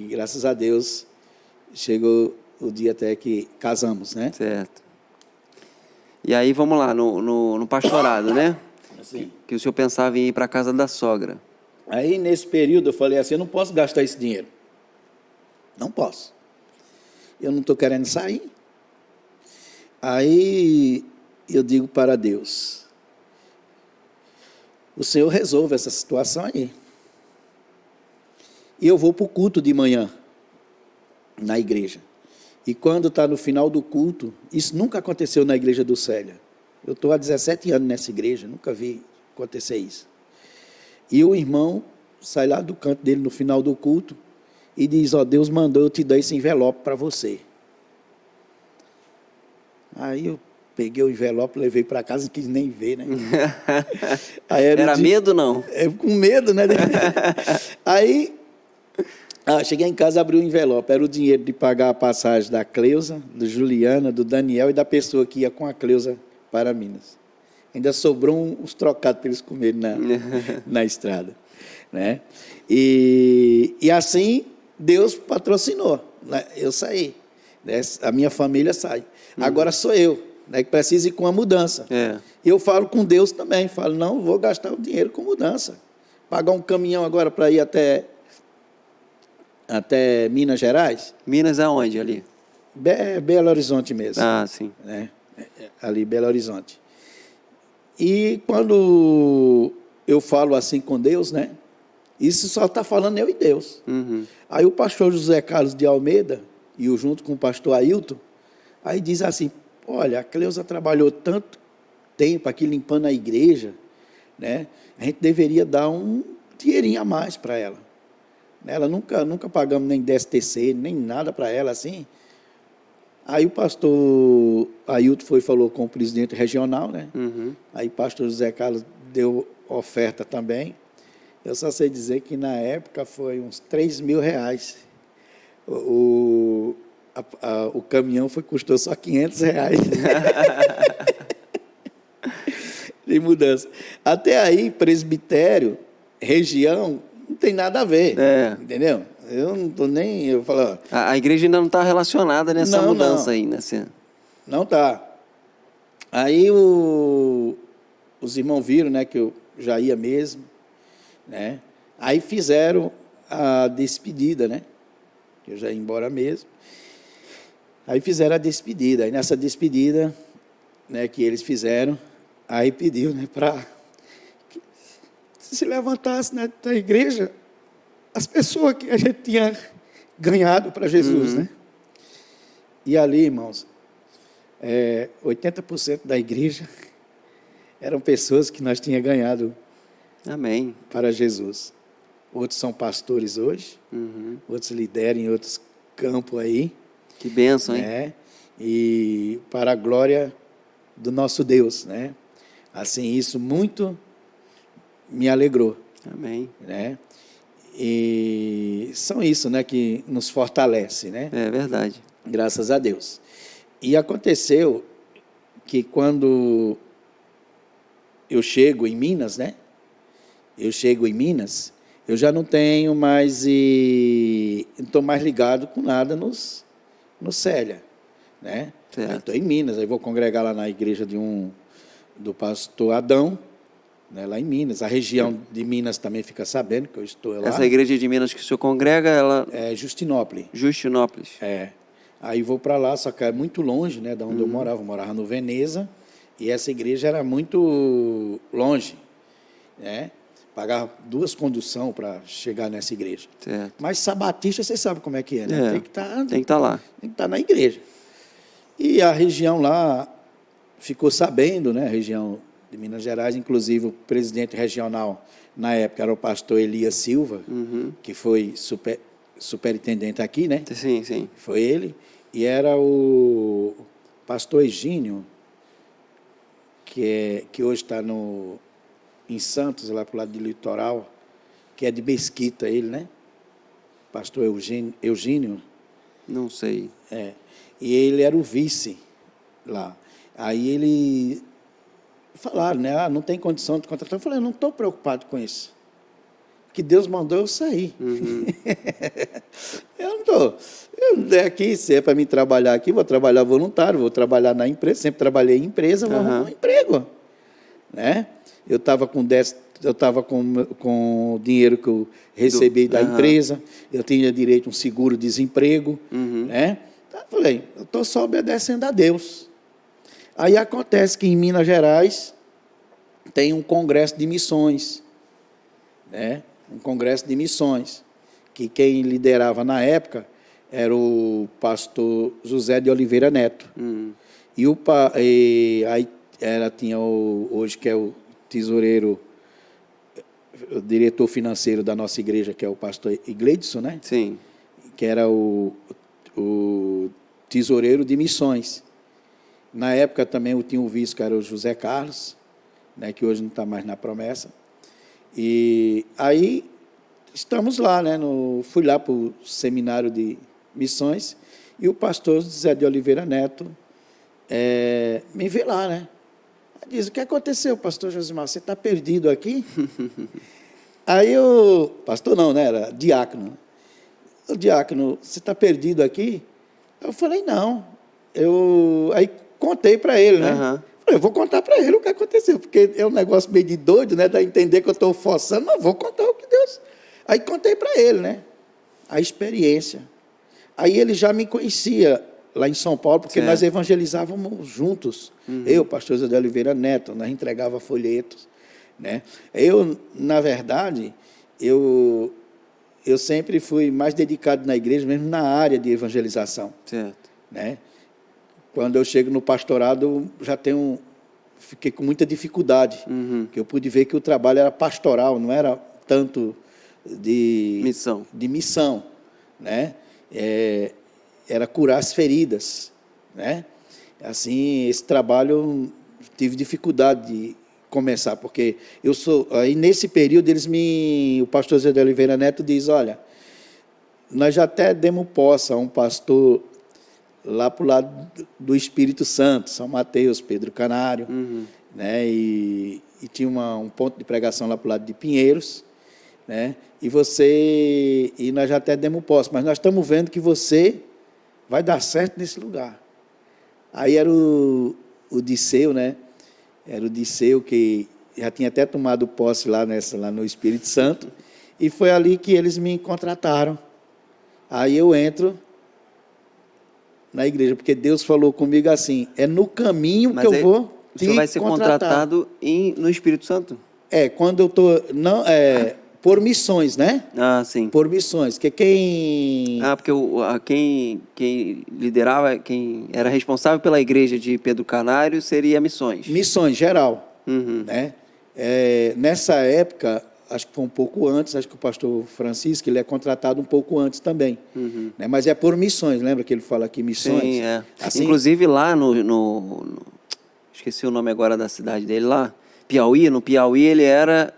graças a Deus, chegou o dia até que casamos, né? Certo. E aí, vamos lá, no pastorado, né? Assim. Que o senhor pensava em ir para a casa da sogra. Aí, nesse período, eu falei assim, eu não posso gastar esse dinheiro. Não posso. Eu não estou querendo sair. Aí, eu digo para Deus, o Senhor resolve essa situação aí. E eu vou para o culto de manhã, na igreja. E quando está no final do culto, isso nunca aconteceu na igreja do Célia. Eu estou há 17 anos nessa igreja, nunca vi acontecer isso. E o irmão sai lá do canto dele no final do culto e diz, Deus mandou eu te dar esse envelope para você. Aí eu peguei o envelope, levei para casa, não quis nem ver, né? Aí era medo, não? Com medo, né? Aí... cheguei em casa, abri o envelope, era o dinheiro de pagar a passagem da Cleusa, do Juliana, do Daniel e da pessoa que ia com a Cleusa para Minas. Ainda sobrou uns trocados para eles comerem na estrada, né? E assim, Deus patrocinou, né? Eu saí, né? A minha família sai. Agora sou eu, né, que preciso ir com a mudança. E eu falo com Deus também, falo, não, vou gastar o dinheiro com mudança. Pagar um caminhão agora para ir até Minas Gerais. Minas aonde ali? Belo Horizonte mesmo. Ah, sim. Né? Ali, Belo Horizonte. E quando eu falo assim com Deus, né? Isso só está falando eu e Deus. Aí o pastor José Carlos de Almeida, e eu junto com o pastor Ailton, aí diz assim, olha, a Cleusa trabalhou tanto tempo aqui limpando a igreja, né? A gente deveria dar um dinheirinho a mais para ela. Ela nunca pagamos nem 10º, nem nada para ela, assim. Aí o pastor Ailton falou com o presidente regional, né? Aí o pastor José Carlos deu oferta também. Eu só sei dizer que na época foi uns R$3.000. O caminhão custou só R$500. De mudança. Até aí, presbitério, região, não tem nada a ver, entendeu? Eu não estou nem... Eu falo, a igreja ainda não está relacionada nessa mudança aí, né? Não está. Aí os irmãos viram, né, que eu já ia mesmo, né? Aí fizeram a despedida, né? Que eu já ia embora mesmo. Aí fizeram a despedida. Aí nessa despedida, né, que eles fizeram, aí pediu, né, para que se levantasse, né, da igreja as pessoas que a gente tinha ganhado para Jesus, né? E ali, irmãos, 80% da igreja eram pessoas que nós tínhamos ganhado Amém. para Jesus. Outros são pastores hoje, outros lideram em outros campos aí, Que bênção, hein? né? E para a glória do nosso Deus, né? Assim, isso muito me alegrou, Amém. né? E são isso, né, que nos fortalece, né? É verdade. Graças a Deus. E aconteceu que quando eu chego em Minas, né? Eu chego em Minas, eu já não tenho mais não estou mais ligado com nada no Célia, né? Certo. Estou em Minas, aí vou congregar lá na igreja do pastor Adão, né, lá em Minas. A região de Minas também fica sabendo que eu estou lá. Essa igreja de Minas que o senhor congrega, ela... É Justinópolis. Justinópolis. É. Aí vou para lá, só que é muito longe, né, da onde eu morava. Eu morava no Veneza, e essa igreja era muito longe, né? Pagava 2 conduções para chegar nessa igreja. Certo. Mas sabatista, você sabe como é que é, né? É, Tem que tem que estar lá. Tem que estar na igreja. E a região lá ficou sabendo, né? A região de Minas Gerais, inclusive o presidente regional, na época, era o pastor Elias Silva, que foi superintendente aqui, né? Sim, sim. Foi ele. E era o pastor Egínio, que hoje está em Santos, lá para o lado do litoral, que é de Mesquita, ele, né? Pastor Eugênio. Não sei. É. E ele era o vice lá. Aí ele falaram, né? Ah, não tem condição de contratar. Eu falei, eu não estou preocupado com isso. Que Deus mandou eu sair. Eu não estou. Aqui, se é para mim trabalhar aqui, vou trabalhar voluntário, vou trabalhar na empresa, sempre trabalhei em empresa, vou arrumar um emprego. Né? Eu estava com o dinheiro que eu recebi da empresa, eu tinha direito a um seguro-desemprego, né? Então, eu falei, eu estou só obedecendo a Deus. Aí acontece que em Minas Gerais tem um congresso de missões, né? Um congresso de missões, que quem liderava na época era o pastor José de Oliveira Neto. E aí tinha hoje que é o tesoureiro, o diretor financeiro da nossa igreja, que é o pastor Igledson, né? Sim. Que era o tesoureiro de missões. Na época também eu tinha um vice, que era o José Carlos, né? Que hoje não está mais na promessa. E aí estamos lá, né? Fui lá para o seminário de missões e o pastor José de Oliveira Neto me vê lá, né? Diz, o que aconteceu, pastor Josimar? Você está perdido aqui? Aí pastor não, né? Era diácono. O diácono, você está perdido aqui? Eu falei, não. Aí contei para ele, né? Falei, eu vou contar para ele o que aconteceu, porque é um negócio meio de doido, né? Dá a entender que eu estou forçando, mas vou contar o que Deus... Aí contei para ele, né? A experiência. Aí ele já me conhecia lá em São Paulo, porque nós evangelizávamos juntos. Eu, pastor José de Oliveira Neto, nós entregava folhetos, né? Na verdade, eu sempre fui mais dedicado na igreja, mesmo na área de evangelização. Certo. Né? Quando eu chego no pastorado, fiquei com muita dificuldade, que eu pude ver que o trabalho era pastoral, não era tanto de missão, né? Era curar as feridas, né? Assim, esse trabalho eu tive dificuldade de começar, porque aí nesse período o pastor Zé de Oliveira Neto diz, olha, nós já até demos posse a um pastor lá para o lado do Espírito Santo, São Mateus, Pedro Canário, né? E tinha um ponto de pregação lá para o lado de Pinheiros, né? E nós já até demos posse, mas nós estamos vendo que você vai dar certo nesse lugar. Aí era o o Disseu, né? Era o Disseu que já tinha até tomado posse lá no Espírito Santo. E foi ali que eles me contrataram. Aí eu entro na igreja, porque Deus falou comigo assim, é no caminho que eu vou o senhor vai ser contratado no Espírito Santo? Quando eu estou... por missões, né? Ah, sim. Por missões, que quem... porque quem liderava, quem era responsável pela igreja de Pedro Canário seria missões. Missões, geral. Uhum. Né? Nessa época, acho que foi um pouco antes, acho que o pastor Francisco, ele é contratado um pouco antes também. Uhum. Né? Mas é por missões, lembra que ele fala aqui, missões? Sim, é. Assim, inclusive lá esqueci o nome agora da cidade dele lá, Piauí, no Piauí ele era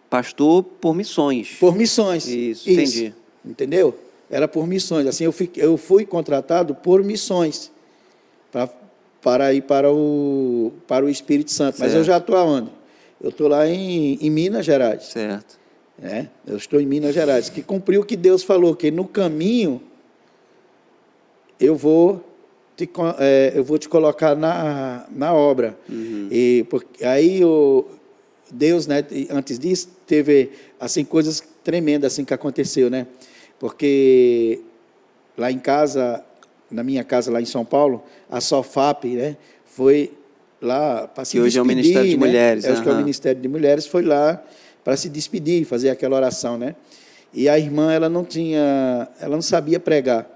pastor por missões. Por missões. Isso, entendi. Entendeu? Era por missões. Assim, eu fui contratado por missões para ir para o Espírito Santo. Certo. Mas eu já estou aonde? Eu estou lá em Minas Gerais. Certo. Eu estou em Minas Gerais, que cumpriu o que Deus falou, que no caminho eu vou te colocar na obra. Uhum. E aí Deus, né, antes disso, teve assim coisas tremendas assim que aconteceu, né? Porque lá em casa, na minha casa lá em São Paulo, a SOFAP, né, foi lá para se despedir. Que hoje é o Ministério de Mulheres. Acho que é o Ministério de Mulheres, foi lá para se despedir, fazer aquela oração, né? E a irmã, ela não sabia pregar.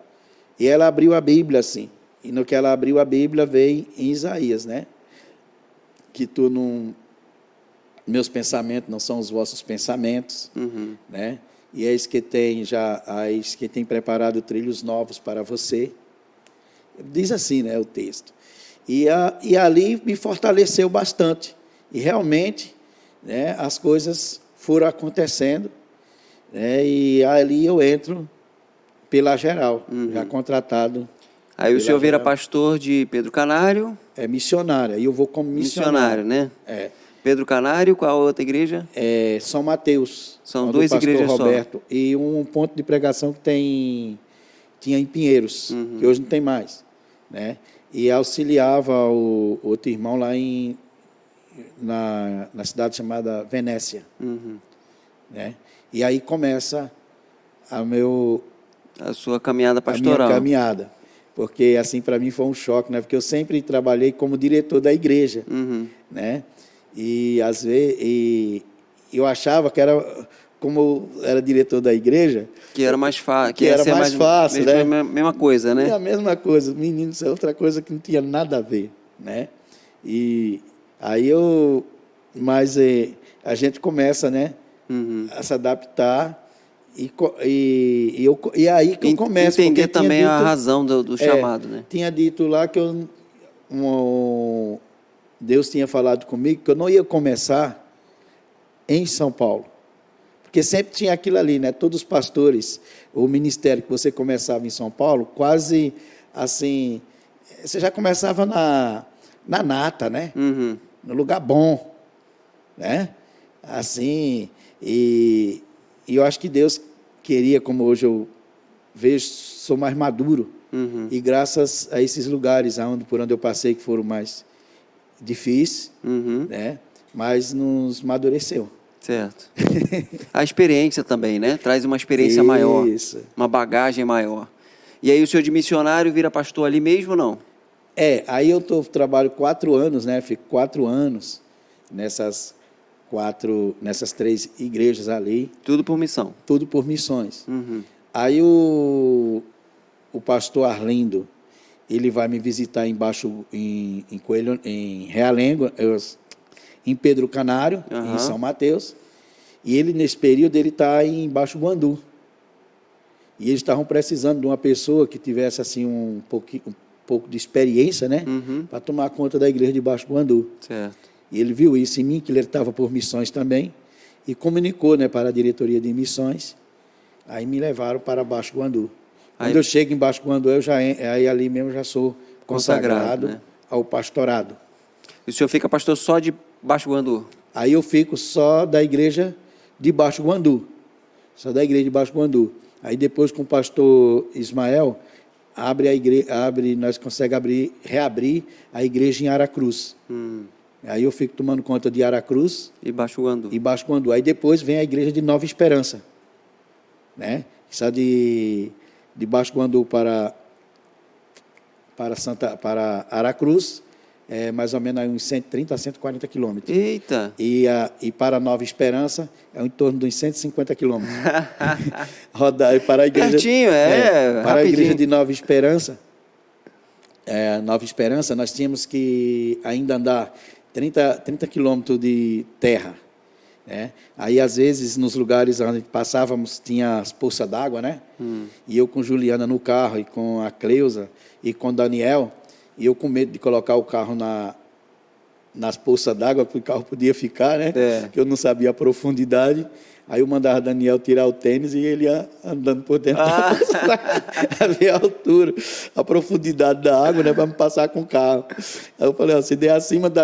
E ela abriu a Bíblia assim. E no que ela abriu a Bíblia, veio em Isaías, né? Que meus pensamentos não são os vossos pensamentos, uhum. né? E eis que tem preparado trilhos novos para você. Diz assim, né, o texto. E ali me fortaleceu bastante. E realmente, né, as coisas foram acontecendo, né, e ali eu entro pela geral, uhum. já contratado. Aí o senhor vira pastor de Pedro Canário? Missionário. Aí eu vou como missionário. Né? Pedro Canário, qual a outra igreja? São Mateus. São duas igrejas Roberto, só. E um ponto de pregação que tinha em Pinheiros, uhum. que hoje não tem mais, né? E auxiliava o outro irmão lá na cidade chamada Venécia, uhum. né? E aí começa a sua caminhada pastoral. A minha caminhada. Porque, assim, para mim foi um choque, né? Porque eu sempre trabalhei como diretor da igreja, uhum. né? E, às vezes, eu achava que era, como eu era diretor da igreja... Que era mais fácil. Que era mais fácil, né? Mesma coisa, né? É a mesma coisa. Menino, isso é outra coisa que não tinha nada a ver, né? E aí Mas a gente começa, né? Uhum. A se adaptar... E aí que eu começo a entender também a razão do chamado, né? Tinha dito lá que Deus tinha falado comigo que eu não ia começar em São Paulo, porque sempre tinha aquilo ali, né? Todos os pastores, o ministério que você começava em São Paulo, quase assim, você já começava na nata, né? Uhum. No lugar bom, né? Assim, e eu acho que Deus queria, como hoje eu vejo, sou mais maduro. Uhum. E graças a esses lugares por onde eu passei, que foram mais difíceis, uhum. né? Mas nos amadureceu. Certo. A experiência também, né? Traz uma experiência maior, uma bagagem maior. E aí o senhor de missionário vira pastor ali mesmo ou não? Aí eu trabalho 4 anos, né? Fico 4 anos nessas 3 igrejas ali. Tudo por missão? Tudo por missões. Uhum. Aí o pastor Arlindo, ele vai me visitar embaixo em Realengo, em Pedro Canário, uhum. em São Mateus. E ele, nesse período, ele está em Baixo Guandu. E eles estavam precisando de uma pessoa que tivesse assim um pouco de experiência, né? Uhum. Para tomar conta da igreja de Baixo Guandu. Certo. E ele viu isso em mim, que ele estava por missões também, e comunicou, né, para a diretoria de missões. Aí me levaram para Baixo Guandu. Quando eu chego em Baixo Guandu, aí ali mesmo já sou consagrado, né, ao pastorado. E o senhor fica pastor só de Baixo Guandu? Aí eu fico só da igreja de Baixo Guandu. Só da igreja de Baixo Guandu. Aí depois com o pastor Ismael, nós conseguimos reabrir a igreja em Aracruz. Aí eu fico tomando conta de Aracruz E Baixo Guandu. e Baixo Guandu. Aí depois vem a igreja de Nova Esperança, né? Está de Baixo Guandu para Aracruz, mais ou menos uns 130 a 140 quilômetros. Eita! E para Nova Esperança é em torno de uns 150 quilômetros. Rodar para a igreja. Pertinho, para rapidinho. a igreja de Nova Esperança, nós tínhamos que ainda andar 30 quilômetros de terra, né? Aí, às vezes, nos lugares onde passávamos, tinha as poças d'água, né? E eu com Juliana no carro, e com a Cleusa, e com Daniel, e eu com medo de colocar o carro nas poças d'água, porque o carro podia ficar, né? Porque eu não sabia a profundidade. Aí eu mandava Daniel tirar o tênis e ele ia andando por dentro da poça d'água, a ver a altura, a profundidade da água, né? Para me passar com o carro. Aí eu falei, se der acima do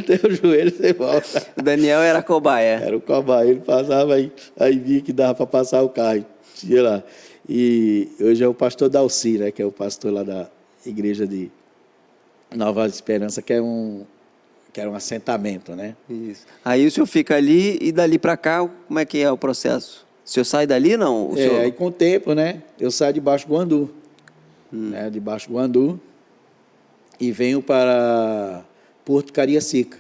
teu joelho, você volta. O Daniel era cobaia. Era o cobaia, ele passava aí via que dava para passar o carro. Ia lá. E hoje é o pastor Dalci, né? Que é o pastor lá da igreja de Nova Esperança, que era um assentamento, né? Isso. Aí o senhor fica ali e dali para cá, como é que é o processo? O senhor sai dali, não? Aí com o tempo, né? Eu saio de Baixo Guandu, né? De Baixo Guandu e venho para Porto Cariacica.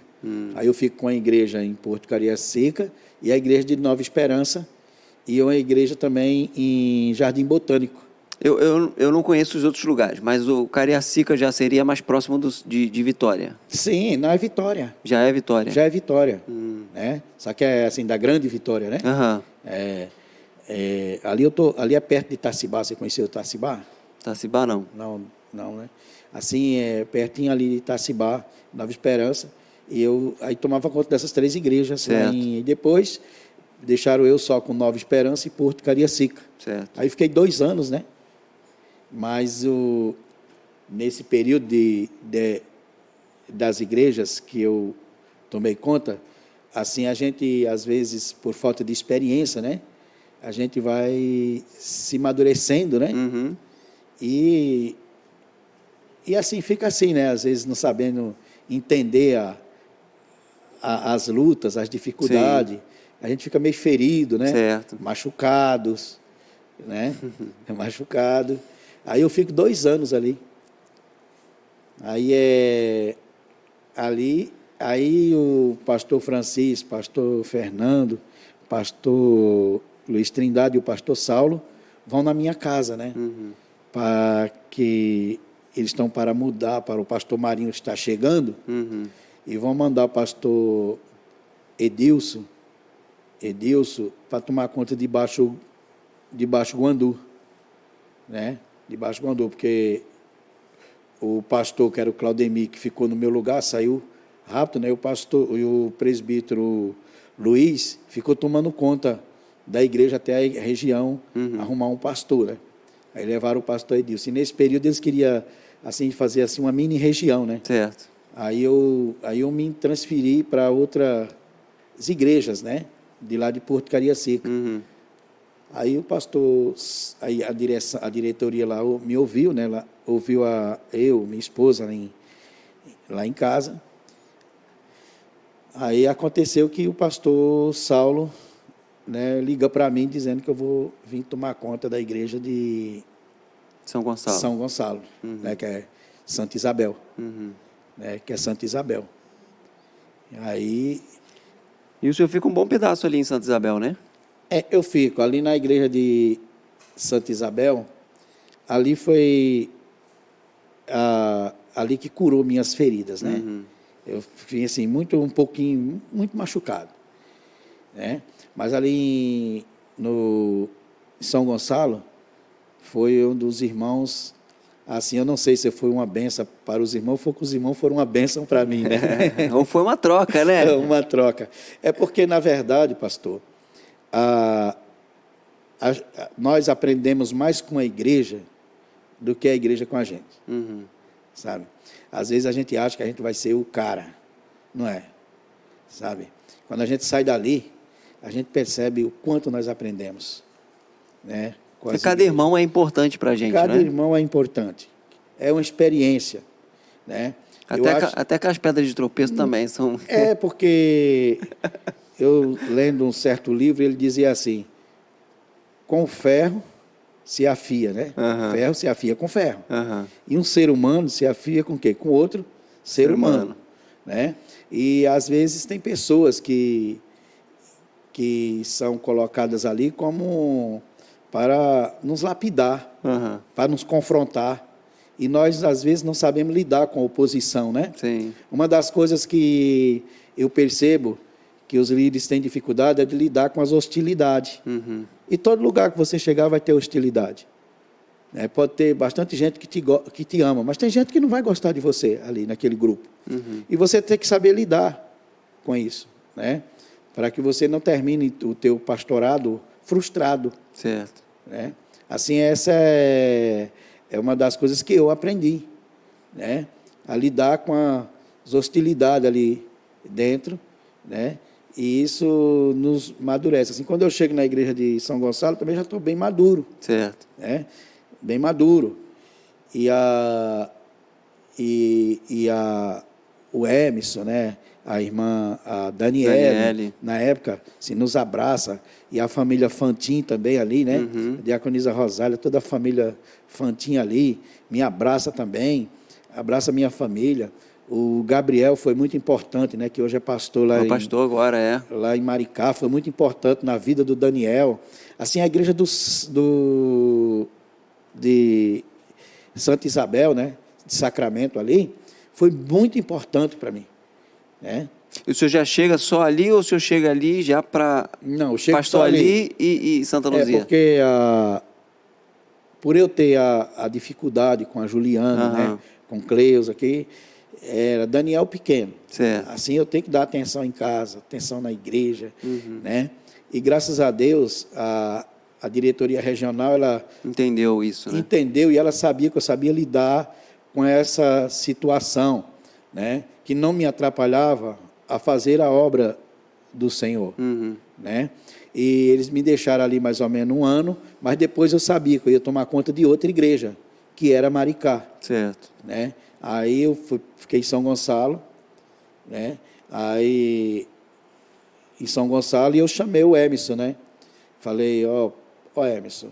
Aí eu fico com a igreja em Porto Cariacica e a igreja de Nova Esperança e uma igreja também em Jardim Botânico. Eu não conheço os outros lugares, mas o Cariacica já seria mais próximo de Vitória. Sim, não é Vitória. Já é Vitória. Já é Vitória, né? Só que é assim, da grande Vitória, né? Aham. Ali é perto de Itacibá. Você conheceu Itacibá? Itacibá, não. Não, né? Assim, pertinho ali de Itacibá, Nova Esperança. E eu aí tomava conta dessas 3 igrejas. Certo. E depois deixaram eu só com Nova Esperança e Porto Cariacica. Certo. Aí fiquei 2 anos, né? Mas nesse período das igrejas que eu tomei conta, assim, a gente, às vezes, por falta de experiência, né? A gente vai se amadurecendo, né? Uhum. E assim, fica assim, né? Às vezes não sabendo entender as lutas, as dificuldades. Sim. A gente fica meio ferido, né? Certo. Machucados, né? Machucado. Aí eu fico 2 anos ali. Aí o pastor Francisco, pastor Fernando, pastor Luiz Trindade e o pastor Saulo vão na minha casa, né? Para que eles estão para mudar para o pastor Marinho que está chegando, e vão mandar o pastor Edilson para tomar conta de Baixo Guandu, né? De Baixo Guandu, porque o pastor, que era o Claudemir, que ficou no meu lugar, saiu rápido, né? O presbítero Luiz ficou tomando conta da igreja até a região, arrumar um pastor, né? Aí levaram o pastor Edilson. E nesse período eles queriam assim, fazer assim, uma mini região, né? Certo. Aí eu me transferi para outras igrejas, né? De lá de Porto Cariacica. Aí o pastor, aí a diretoria lá me ouviu, né? Ouviu minha esposa lá em casa. Aí aconteceu que o pastor Saulo, né, liga para mim dizendo que eu vou vir tomar conta da igreja de São Gonçalo. Né, que é Santa Isabel. Né, que é Santa Isabel. Aí... E o senhor fica um bom pedaço ali em Santa Isabel, né? Eu fico ali na igreja de Santa Isabel. Ali foi ali que curou minhas feridas, né? Eu fiquei assim, muito machucado, né? Mas ali no São Gonçalo foi um dos irmãos, assim, eu não sei se foi uma benção para os irmãos, foi que os irmãos foram uma benção para mim, né? Ou foi uma troca, né? Uma troca. É porque, na verdade, pastor, nós aprendemos mais com a igreja do que a igreja com a gente, sabe? Às vezes a gente acha que a gente vai ser o cara, não é? Sabe? Quando a gente sai dali, a gente percebe o quanto nós aprendemos, né? com as Cada igrejas. irmão é importante para a gente, Cada né? irmão é importante. É uma experiência, né? Eu acho- Até aquelas pedras de tropeço também são... É porque eu, lendo um certo livro, ele dizia assim, com ferro se afia, né? Aham. Ferro se afia com ferro. Aham. E um ser humano se afia com o quê? Com outro ser humano, né? E às vezes tem pessoas que são colocadas ali como para nos lapidar, Aham. para nos confrontar. E nós, às vezes, não sabemos lidar com a oposição, né? Sim. Uma das coisas que eu percebo que os líderes têm dificuldade é de lidar com as hostilidades. Uhum. E todo lugar que você chegar vai ter hostilidade. Né? Pode ter bastante gente que te ama, mas tem gente que não vai gostar de você ali naquele grupo. Uhum. E você tem que saber lidar com isso, né? Para que você não termine o teu pastorado frustrado. Certo. Né? Assim, essa é uma das coisas que eu aprendi, né? A lidar com as hostilidades ali dentro, né? E isso nos amadurece. Assim, quando eu chego na igreja de São Gonçalo, também já estou bem maduro, Certo. né? Bem maduro. O Emerson, né? A irmã, a Daniele, na época, assim, nos abraça, e a família Fantin também ali, né? Uhum. A Diaconisa Rosália, toda a família Fantin ali, me abraça também, abraça a minha família. O Gabriel foi muito importante, né? Que hoje é pastor lá, Pastor agora, é. lá em Maricá, foi muito importante na vida do Daniel. Assim, a igreja de Santa Isabel, né? De Sacramento ali, foi muito importante para mim. Né? E o senhor já chega só ali ou o senhor chega ali já para Não, eu chego pastor só ali e Santa Luzia? É porque por eu ter a dificuldade com a Juliana, né? Com Cleusa aqui, era Daniel pequeno. Certo. Assim eu tenho que dar atenção em casa, atenção na igreja, né? E graças a Deus a diretoria regional ela entendeu isso, né? Entendeu, e ela sabia que eu sabia lidar com essa situação, né? Que não me atrapalhava a fazer a obra do Senhor, né? E eles me deixaram ali mais ou menos 1 ano, mas depois eu sabia que eu ia tomar conta de outra igreja, que era Maricá. Certo. Né? Aí eu fiquei em São Gonçalo, né? Aí em São Gonçalo, e eu chamei o Emerson, né? Falei, ó Emerson,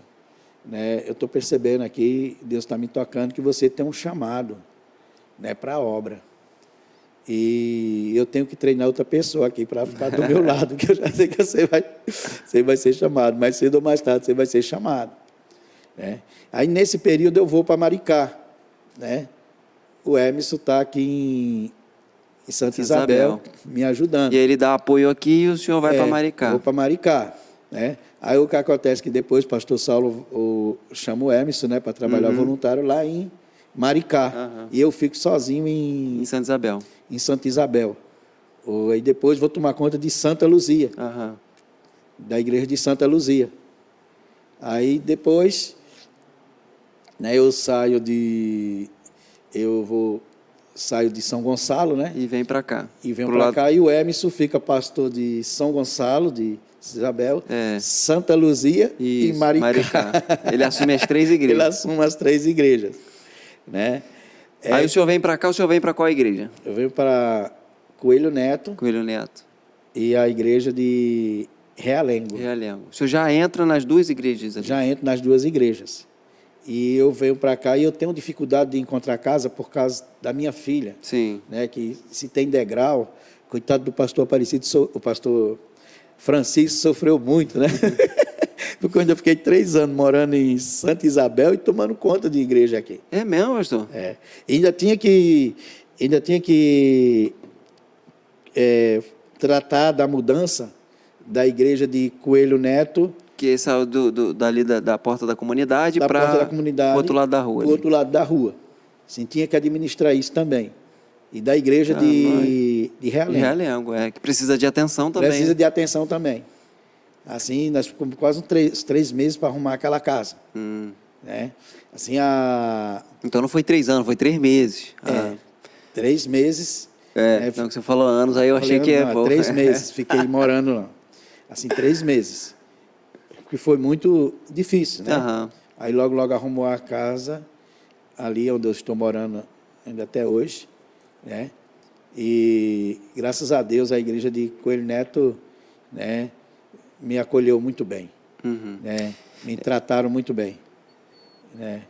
né? Eu estou percebendo aqui, Deus está me tocando, que você tem um chamado, né, para a obra. E eu tenho que treinar outra pessoa aqui para ficar do meu lado, que eu já sei que você vai ser chamado, mais cedo ou mais tarde você vai ser chamado. Né? Aí, nesse período, eu vou para Maricá. Né? O Emerson está aqui em Santa Isabel, me ajudando. E ele dá apoio aqui e o senhor vai para Maricá. Vou para Maricá. Né? Aí, o que acontece é que depois o pastor Saulo chama o Emerson, né, para trabalhar voluntário lá em Maricá. E eu fico sozinho em Santa Isabel. Em Santa Isabel. Aí depois vou tomar conta de Santa Luzia, da igreja de Santa Luzia. Aí depois, né, eu saio de São Gonçalo, né? E vem para cá. E venho para cá, e o Emerson fica pastor de São Gonçalo, de Isabel, Santa Luzia e Maricá. Ele assume as 3 igrejas. Ele assume as 3 igrejas, né? Aí o senhor vem para cá, o senhor vem para qual igreja? Eu venho para Coelho Neto. Coelho Neto. E a igreja de Realengo. Realengo. O senhor já entra nas 2 igrejas ali? Já entro nas 2 igrejas. E eu venho para cá e eu tenho dificuldade de encontrar casa por causa da minha filha. Sim. Né, que se tem degrau, coitado do pastor Aparecido, o pastor Francisco sofreu muito, né? Porque eu ainda fiquei 3 anos morando em Santa Isabel e tomando conta de igreja aqui. É mesmo, pastor? É. E ainda tinha que tratar da mudança da igreja de Coelho Neto. Que saiu dali da porta da comunidade para o outro lado da rua. O outro lado da rua. Assim, tinha que administrar isso também. E da igreja de Realengo. Realengo, que precisa de atenção também. Precisa de atenção também. Assim, nós ficamos quase 3 meses para arrumar aquela casa. Né? Assim, Então não foi 3 anos, foi 3 meses. 3 meses. Então que você falou anos, aí eu achei que... 3 meses, fiquei morando lá. Assim, 3 meses. porque foi muito difícil, né? Aham. Aí logo, logo arrumou a casa, ali onde eu estou morando ainda até hoje, né? E graças a Deus a igreja de Coelho Neto, né, me acolheu muito bem, né? Me trataram muito bem, né?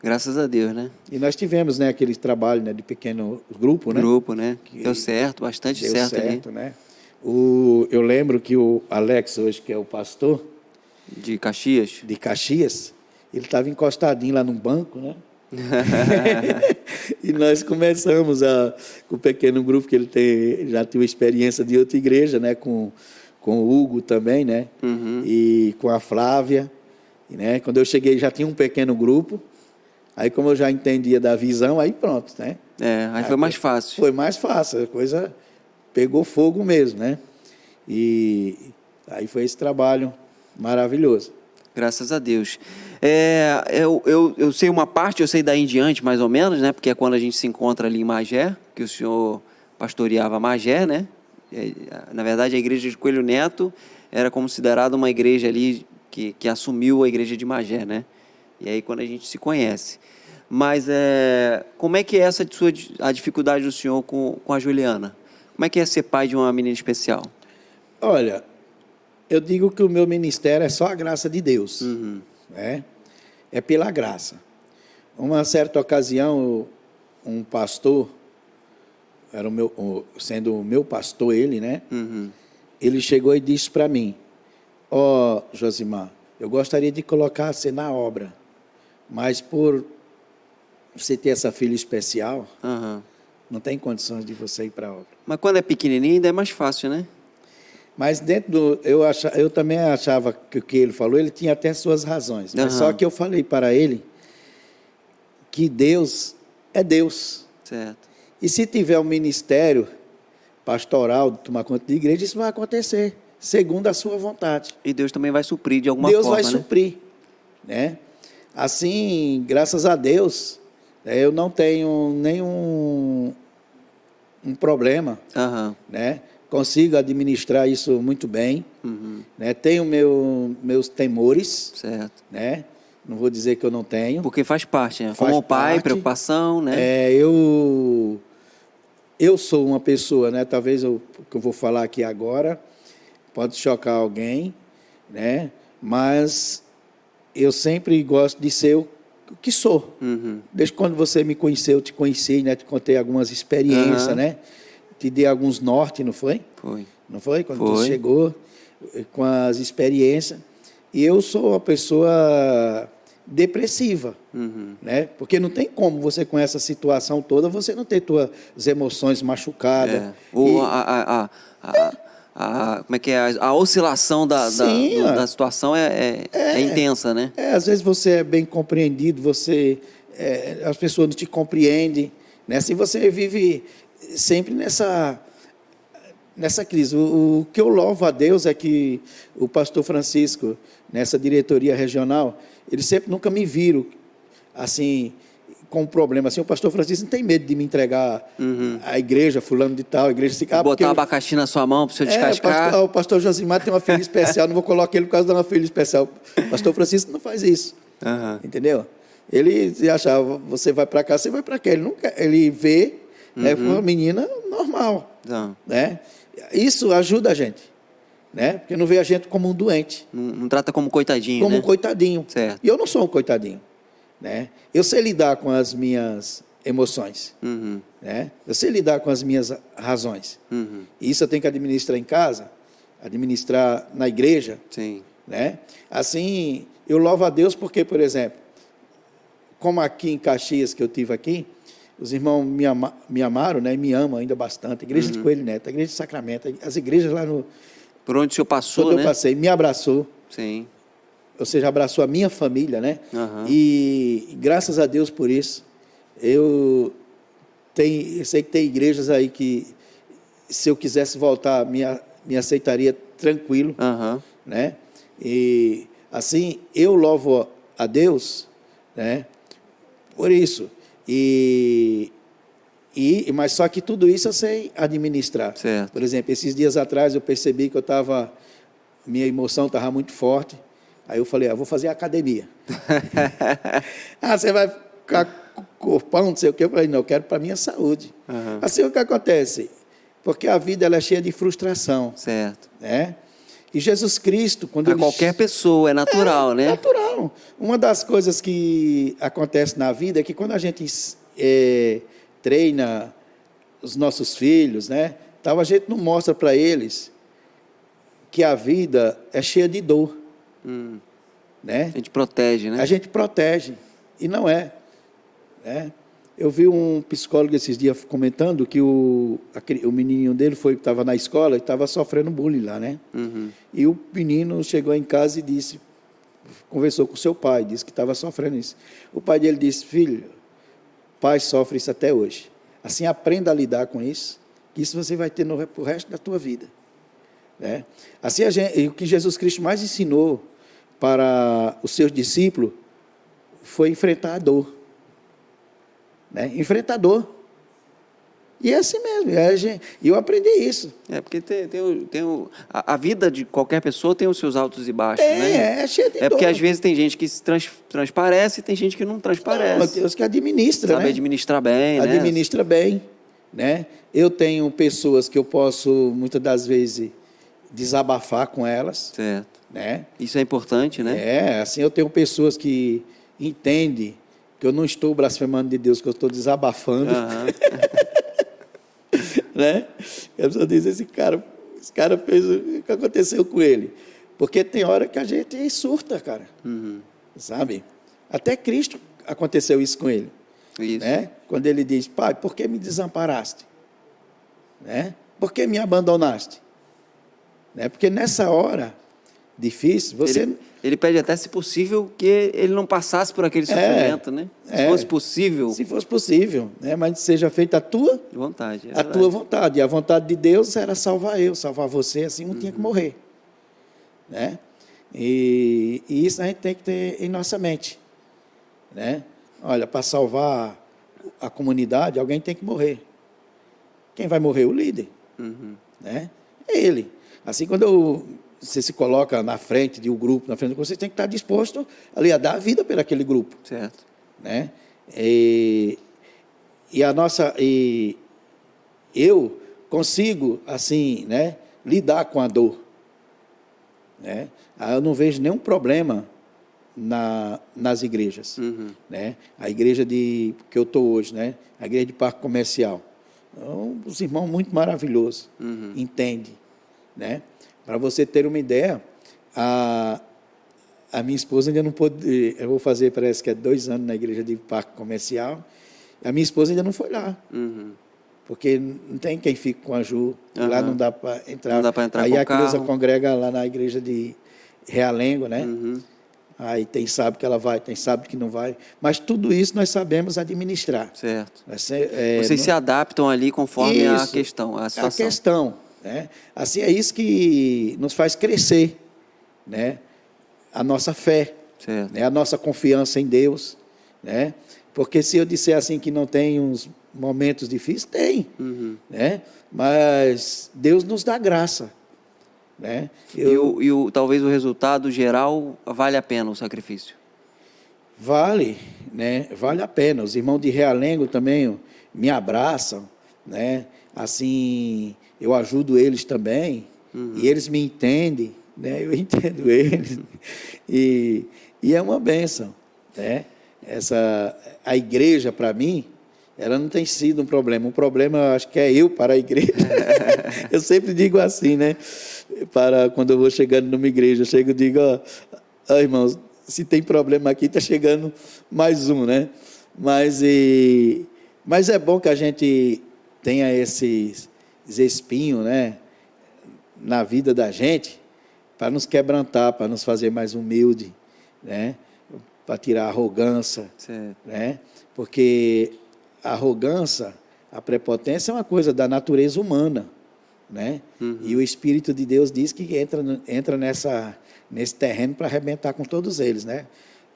Graças a Deus, né? E nós tivemos, né, aquele trabalho, né, de pequeno grupo, né? Grupo, né? Que Deu certo, bastante deu certo, certo, ali. né? Eu lembro que o Alex, hoje, que é o pastor De Caxias. de Caxias, ele estava encostadinho lá num banco, né? E nós começamos com o pequeno grupo que ele já tinha experiência de outra igreja, né? Com o Hugo também, né? E com a Flávia, né? Quando eu cheguei já tinha um pequeno grupo. Aí como eu já entendia da visão, aí pronto, né? Aí foi mais fácil. Foi mais fácil, a coisa pegou fogo mesmo, né? E aí foi esse trabalho maravilhoso. Graças a Deus. Eu sei uma parte, eu sei daí em diante, mais ou menos, né? Porque é quando a gente se encontra ali em Magé, que o senhor pastoreava Magé, né? Na verdade, a igreja de Coelho Neto era considerada uma igreja ali que assumiu a igreja de Magé, né? E aí quando a gente se conhece. Mas como é que é a dificuldade do senhor com a Juliana? Como é que é ser pai de uma menina especial? Olha, eu digo que o meu ministério é só a graça de Deus, né? É pela graça. Uma certa ocasião, um pastor, sendo o meu pastor ele, né? Ele chegou e disse para mim: ó, Josimar, eu gostaria de colocar você na obra, mas por você ter essa filha especial, não tem condições de você ir para a obra. Mas quando é pequenininho ainda é mais fácil, né? Mas eu também achava que o que ele falou, ele tinha até suas razões. Mas só que eu falei para ele que Deus é Deus. Certo. E se tiver um ministério pastoral de tomar conta de igreja, isso vai acontecer, segundo a sua vontade. E Deus também vai suprir de alguma Deus forma, vai né? suprir, né? Assim, graças a Deus, eu não tenho nenhum problema, né? Consigo administrar isso muito bem, né? Tenho meus temores, certo? Né? Não vou dizer que eu não tenho. Porque faz parte, né? Faz Como pai, parte. preocupação, né? Eu sou uma pessoa, né? Talvez o que eu vou falar aqui agora pode chocar alguém, né? Mas eu sempre gosto de ser o que sou. Desde quando você me conheceu, eu te conheci, né? Te contei algumas experiências, né? Te dei alguns norte, não foi? Foi. Não foi? Quando tu chegou com as experiências. E eu sou uma pessoa depressiva, né? Porque não tem como você, com essa situação toda, você não ter tuas emoções machucadas. Como é que é? A oscilação da situação é intensa, né? Às vezes você é bem compreendido, as pessoas não te compreendem, né? Assim você vive sempre nessa crise. O que eu louvo a Deus é que o pastor Francisco, nessa diretoria regional, eles sempre nunca me viram assim com problema. Assim, o pastor Francisco não tem medo de me entregar à igreja, fulano de tal, a igreja se botar abacaxi na sua mão para o senhor descascar. O pastor Josimar tem uma filha especial, não vou colocar ele por causa de uma filha especial. O pastor Francisco não faz isso. Entendeu? Ele achava, você vai para cá, você vai para cá. Ele vê, né, uma menina normal, né? Isso ajuda a gente, né? Porque não vê a gente como um doente. Não trata como coitadinho, como né? um coitadinho. Certo. E eu não sou um coitadinho, né? Eu sei lidar com as minhas emoções, né? Eu sei lidar com as minhas razões. E isso eu tenho que administrar em casa, administrar na igreja. Sim. Né? Assim, eu louvo a Deus porque, por exemplo, como aqui em Caxias, que eu tive aqui, os irmãos me amaram, né? E me amam ainda bastante. A igreja de Coelho Neto, a igreja de Sacramento, as igrejas lá no... Por onde o senhor passou, onde né? eu passei, me abraçou. Sim. Ou seja, abraçou a minha família, né? E graças a Deus por isso. Eu sei que tem igrejas aí que, se eu quisesse voltar, me aceitaria tranquilo, né? E assim, eu louvo a Deus, né? Por isso. Mas só que tudo isso eu sei administrar. Certo. Por exemplo, esses dias atrás eu percebi que minha emoção estava muito forte. Aí eu falei, vou fazer academia. Você vai ficar com corpão, não sei o quê. Eu falei, não, eu quero para a minha saúde. Assim, o que acontece? Porque a vida ela é cheia de frustração. Certo. Né? E Jesus Cristo, quando Para qualquer pessoa, é natural, né? É natural. Uma das coisas que acontece na vida é que quando a gente treina os nossos filhos, né? Então a gente não mostra para eles que a vida é cheia de dor. Né? A gente protege, né? A gente protege, e não é. Né? Eu vi um psicólogo esses dias comentando que o menininho dele estava na escola e estava sofrendo bullying lá, né? E o menino chegou em casa e conversou com o seu pai, disse que estava sofrendo isso. O pai dele disse, filho, pai sofre isso até hoje. Assim, aprenda a lidar com isso, que isso você vai ter para o resto da tua vida. Né? Assim, o que Jesus Cristo mais ensinou para os seus discípulos foi enfrentar a dor. Né? Enfrentar a dor. E é assim mesmo. E eu aprendi isso. Porque a vida de qualquer pessoa tem os seus altos e baixos, né? É cheio de dor. Porque às vezes tem gente que se transparece e tem gente que não transparece. Não, Deus que administra, Sabe administrar bem, né? Administra bem, né? Eu tenho pessoas que eu posso, muitas das vezes, desabafar com elas. Certo. Né? Isso é importante, né? Assim, eu tenho pessoas que entendem que eu não estou blasfemando de Deus, que eu estou desabafando. Né? A pessoa diz, esse cara fez o que aconteceu com ele. Porque tem hora que a gente surta, cara. Sabe? Até Cristo aconteceu isso com ele. Isso. Né? Quando ele diz, pai, por que me desamparaste? Né? Por que me abandonaste? Né? Porque nessa hora difícil, Ele pede até, se possível, que ele não passasse por aquele sofrimento, né? Se fosse possível. Se fosse possível, né? Mas seja feita a tua vontade. A tua vontade. E a vontade de Deus era salvar você, assim não tinha que morrer. Né? E isso a gente tem que ter em nossa mente. Né? Olha, para salvar a comunidade, alguém tem que morrer. Quem vai morrer? O líder. Né? É ele. Assim, quando você se coloca na frente de um grupo, na frente, você tem que estar disposto ali a dar a vida por aquele grupo. Certo. Né? Eu consigo, assim, né, lidar com a dor. Né? Eu não vejo nenhum problema nas igrejas. Né? A igreja que eu estou hoje, né? A igreja de Parque Comercial. Os irmãos muito maravilhosos, entende, né? Para você ter uma ideia, a minha esposa ainda não pôde, eu vou fazer, parece que é 2 anos na igreja de Parque Comercial, a minha esposa ainda não foi lá, porque não tem quem fique com a Ju, lá não dá para entrar. Não dá para entrar aí com a Creuza carro. Congrega lá na igreja de Realengo, né? Aí tem sábado que ela vai, tem sábado que não vai. Mas tudo isso nós sabemos administrar. Certo. Vocês se adaptam ali conforme a questão, a situação. A questão. Né? Assim, é isso que nos faz crescer. Né? A nossa fé. Certo. Né? A nossa confiança em Deus. Né? Porque se eu disser assim que não tem uns momentos difíceis, tem. Né? Mas Deus nos dá graça. Né? Talvez o resultado geral vale a pena o sacrifício. Vale, né? Vale a pena. Os irmãos de Realengo também me abraçam, né? Assim, eu ajudo eles também, e eles me entendem, né? Eu entendo eles, e é uma bênção, né? A igreja, para mim, ela não tem sido um problema. O problema, eu acho que é eu para a igreja. Eu sempre digo assim, né? Quando eu vou chegando numa igreja, eu chego e digo, irmãos, se tem problema aqui, está chegando mais um, né? Mas é bom que a gente tenha esses espinhos, né, na vida da gente, para nos quebrantar, para nos fazer mais humilde, né? Para tirar a arrogância, né? Porque a arrogância, a prepotência é uma coisa da natureza humana, né? E o Espírito de Deus diz que entra nesse terreno para arrebentar com todos eles, né?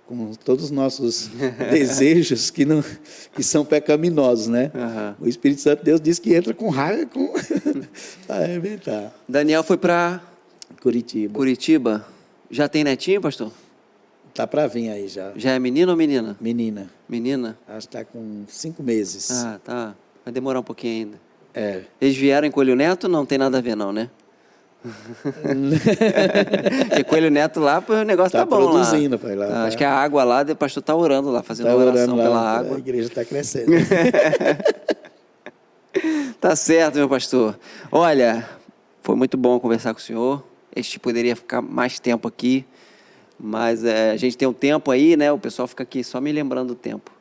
Com todos os nossos desejos que são pecaminosos, né? O Espírito Santo de Deus diz que entra com raiva para arrebentar. Daniel foi para Curitiba. Já tem netinho, pastor? Tá para vir aí já. Já é menino ou menina? Menina. Menina? Acho que está com 5 meses. Ah, tá. Vai demorar um pouquinho ainda. É. Eles vieram em Coelho Neto? Não tem nada a ver, não, né? Porque Coelho Neto lá, o negócio tá bom produzindo, lá. Pai, lá Acho que a água lá, o pastor tá orando lá, fazendo oração pela água. A igreja está crescendo. Tá certo, meu pastor. Olha, foi muito bom conversar com o senhor. Este poderia ficar mais tempo aqui, mas a gente tem um tempo aí, né? O pessoal fica aqui só me lembrando do tempo.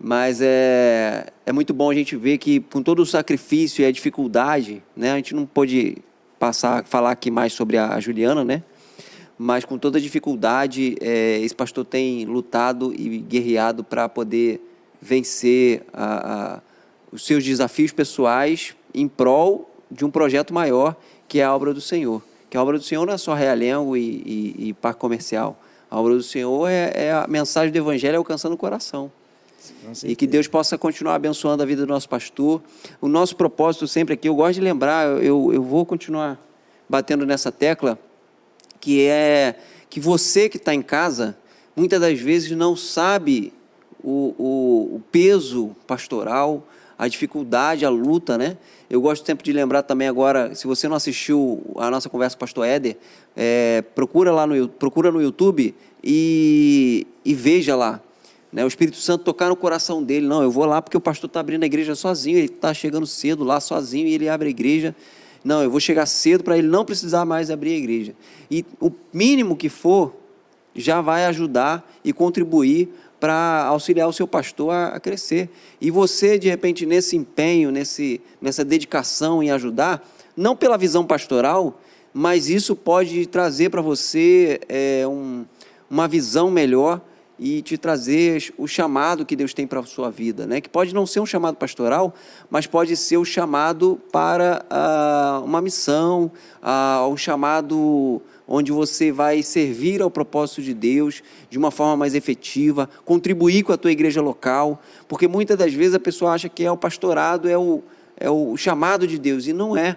Mas é muito bom a gente ver que com todo o sacrifício e a dificuldade, né? A gente não pôde falar aqui mais sobre a Juliana, né? Mas com toda a dificuldade, esse pastor tem lutado e guerreado para poder vencer os seus desafios pessoais em prol de um projeto maior, que é a obra do Senhor. Que a obra do Senhor não é só realengo e parque comercial. A obra do Senhor é a mensagem do Evangelho alcançando o coração. E que Deus possa continuar abençoando a vida do nosso pastor. O nosso propósito sempre aqui, eu gosto de lembrar, eu vou continuar batendo nessa tecla, que é que você que está em casa, muitas das vezes não sabe o peso pastoral, a dificuldade, a luta, né? Eu gosto sempre de lembrar também agora, se você não assistiu a nossa conversa com o pastor Éder, procura no YouTube e veja lá. O Espírito Santo tocar no coração dele. Não, eu vou lá porque o pastor está abrindo a igreja sozinho, ele está chegando cedo lá sozinho e ele abre a igreja. Não, eu vou chegar cedo para ele não precisar mais abrir a igreja. E o mínimo que for, já vai ajudar e contribuir para auxiliar o seu pastor a crescer. E você, de repente, nesse empenho, nessa dedicação em ajudar, não pela visão pastoral, mas isso pode trazer para você uma visão melhor e te trazer o chamado que Deus tem para a sua vida, né? Que pode não ser um chamado pastoral, mas pode ser o chamado para uma missão, um chamado onde você vai servir ao propósito de Deus de uma forma mais efetiva, contribuir com a tua igreja local, porque muitas das vezes a pessoa acha que o pastorado é o chamado de Deus, e não é.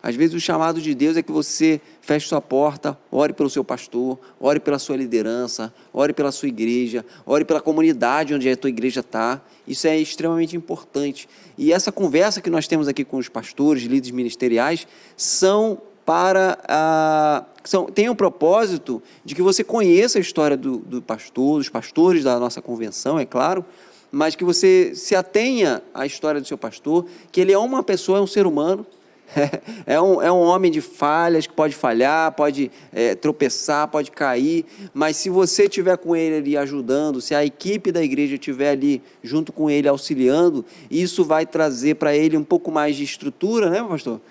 Às vezes o chamado de Deus é que você feche sua porta, ore pelo seu pastor, ore pela sua liderança, ore pela sua igreja, ore pela comunidade onde a tua igreja está. Isso é extremamente importante. E essa conversa que nós temos aqui com os pastores, líderes ministeriais, tem o propósito de que você conheça a história do pastor, dos pastores da nossa convenção, é claro, mas que você se atenha à história do seu pastor, que ele é uma pessoa, é um ser humano, é um homem de falhas, que pode falhar, pode tropeçar, pode cair, mas se você estiver com ele ali ajudando, se a equipe da igreja estiver ali junto com ele auxiliando, isso vai trazer para ele um pouco mais de estrutura, né, pastor?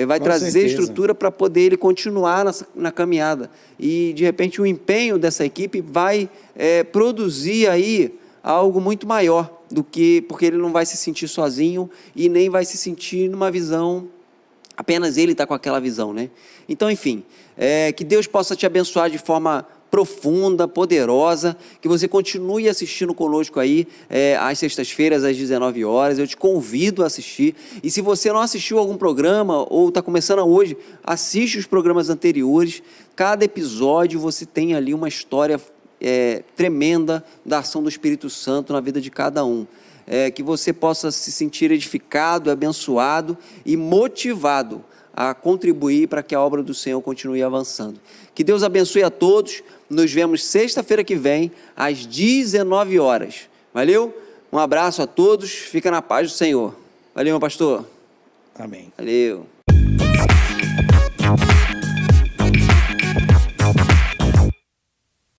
Vai com trazer certeza. Estrutura para poder ele continuar na caminhada. E, de repente, o empenho dessa equipe vai produzir aí algo muito maior porque ele não vai se sentir sozinho e nem vai se sentir numa visão. Apenas ele está com aquela visão, né? Então, enfim, que Deus possa te abençoar de forma profunda, poderosa, que você continue assistindo conosco aí, às sextas-feiras, às 19 horas, eu te convido a assistir, e se você não assistiu algum programa, ou está começando hoje, assiste os programas anteriores, cada episódio você tem ali uma história tremenda da ação do Espírito Santo na vida de cada um. Que você possa se sentir edificado, abençoado e motivado a contribuir para que a obra do Senhor continue avançando. Que Deus abençoe a todos. Nos vemos sexta-feira que vem, às 19 horas. Valeu? Um abraço a todos. Fica na paz do Senhor. Valeu, meu pastor. Amém. Valeu.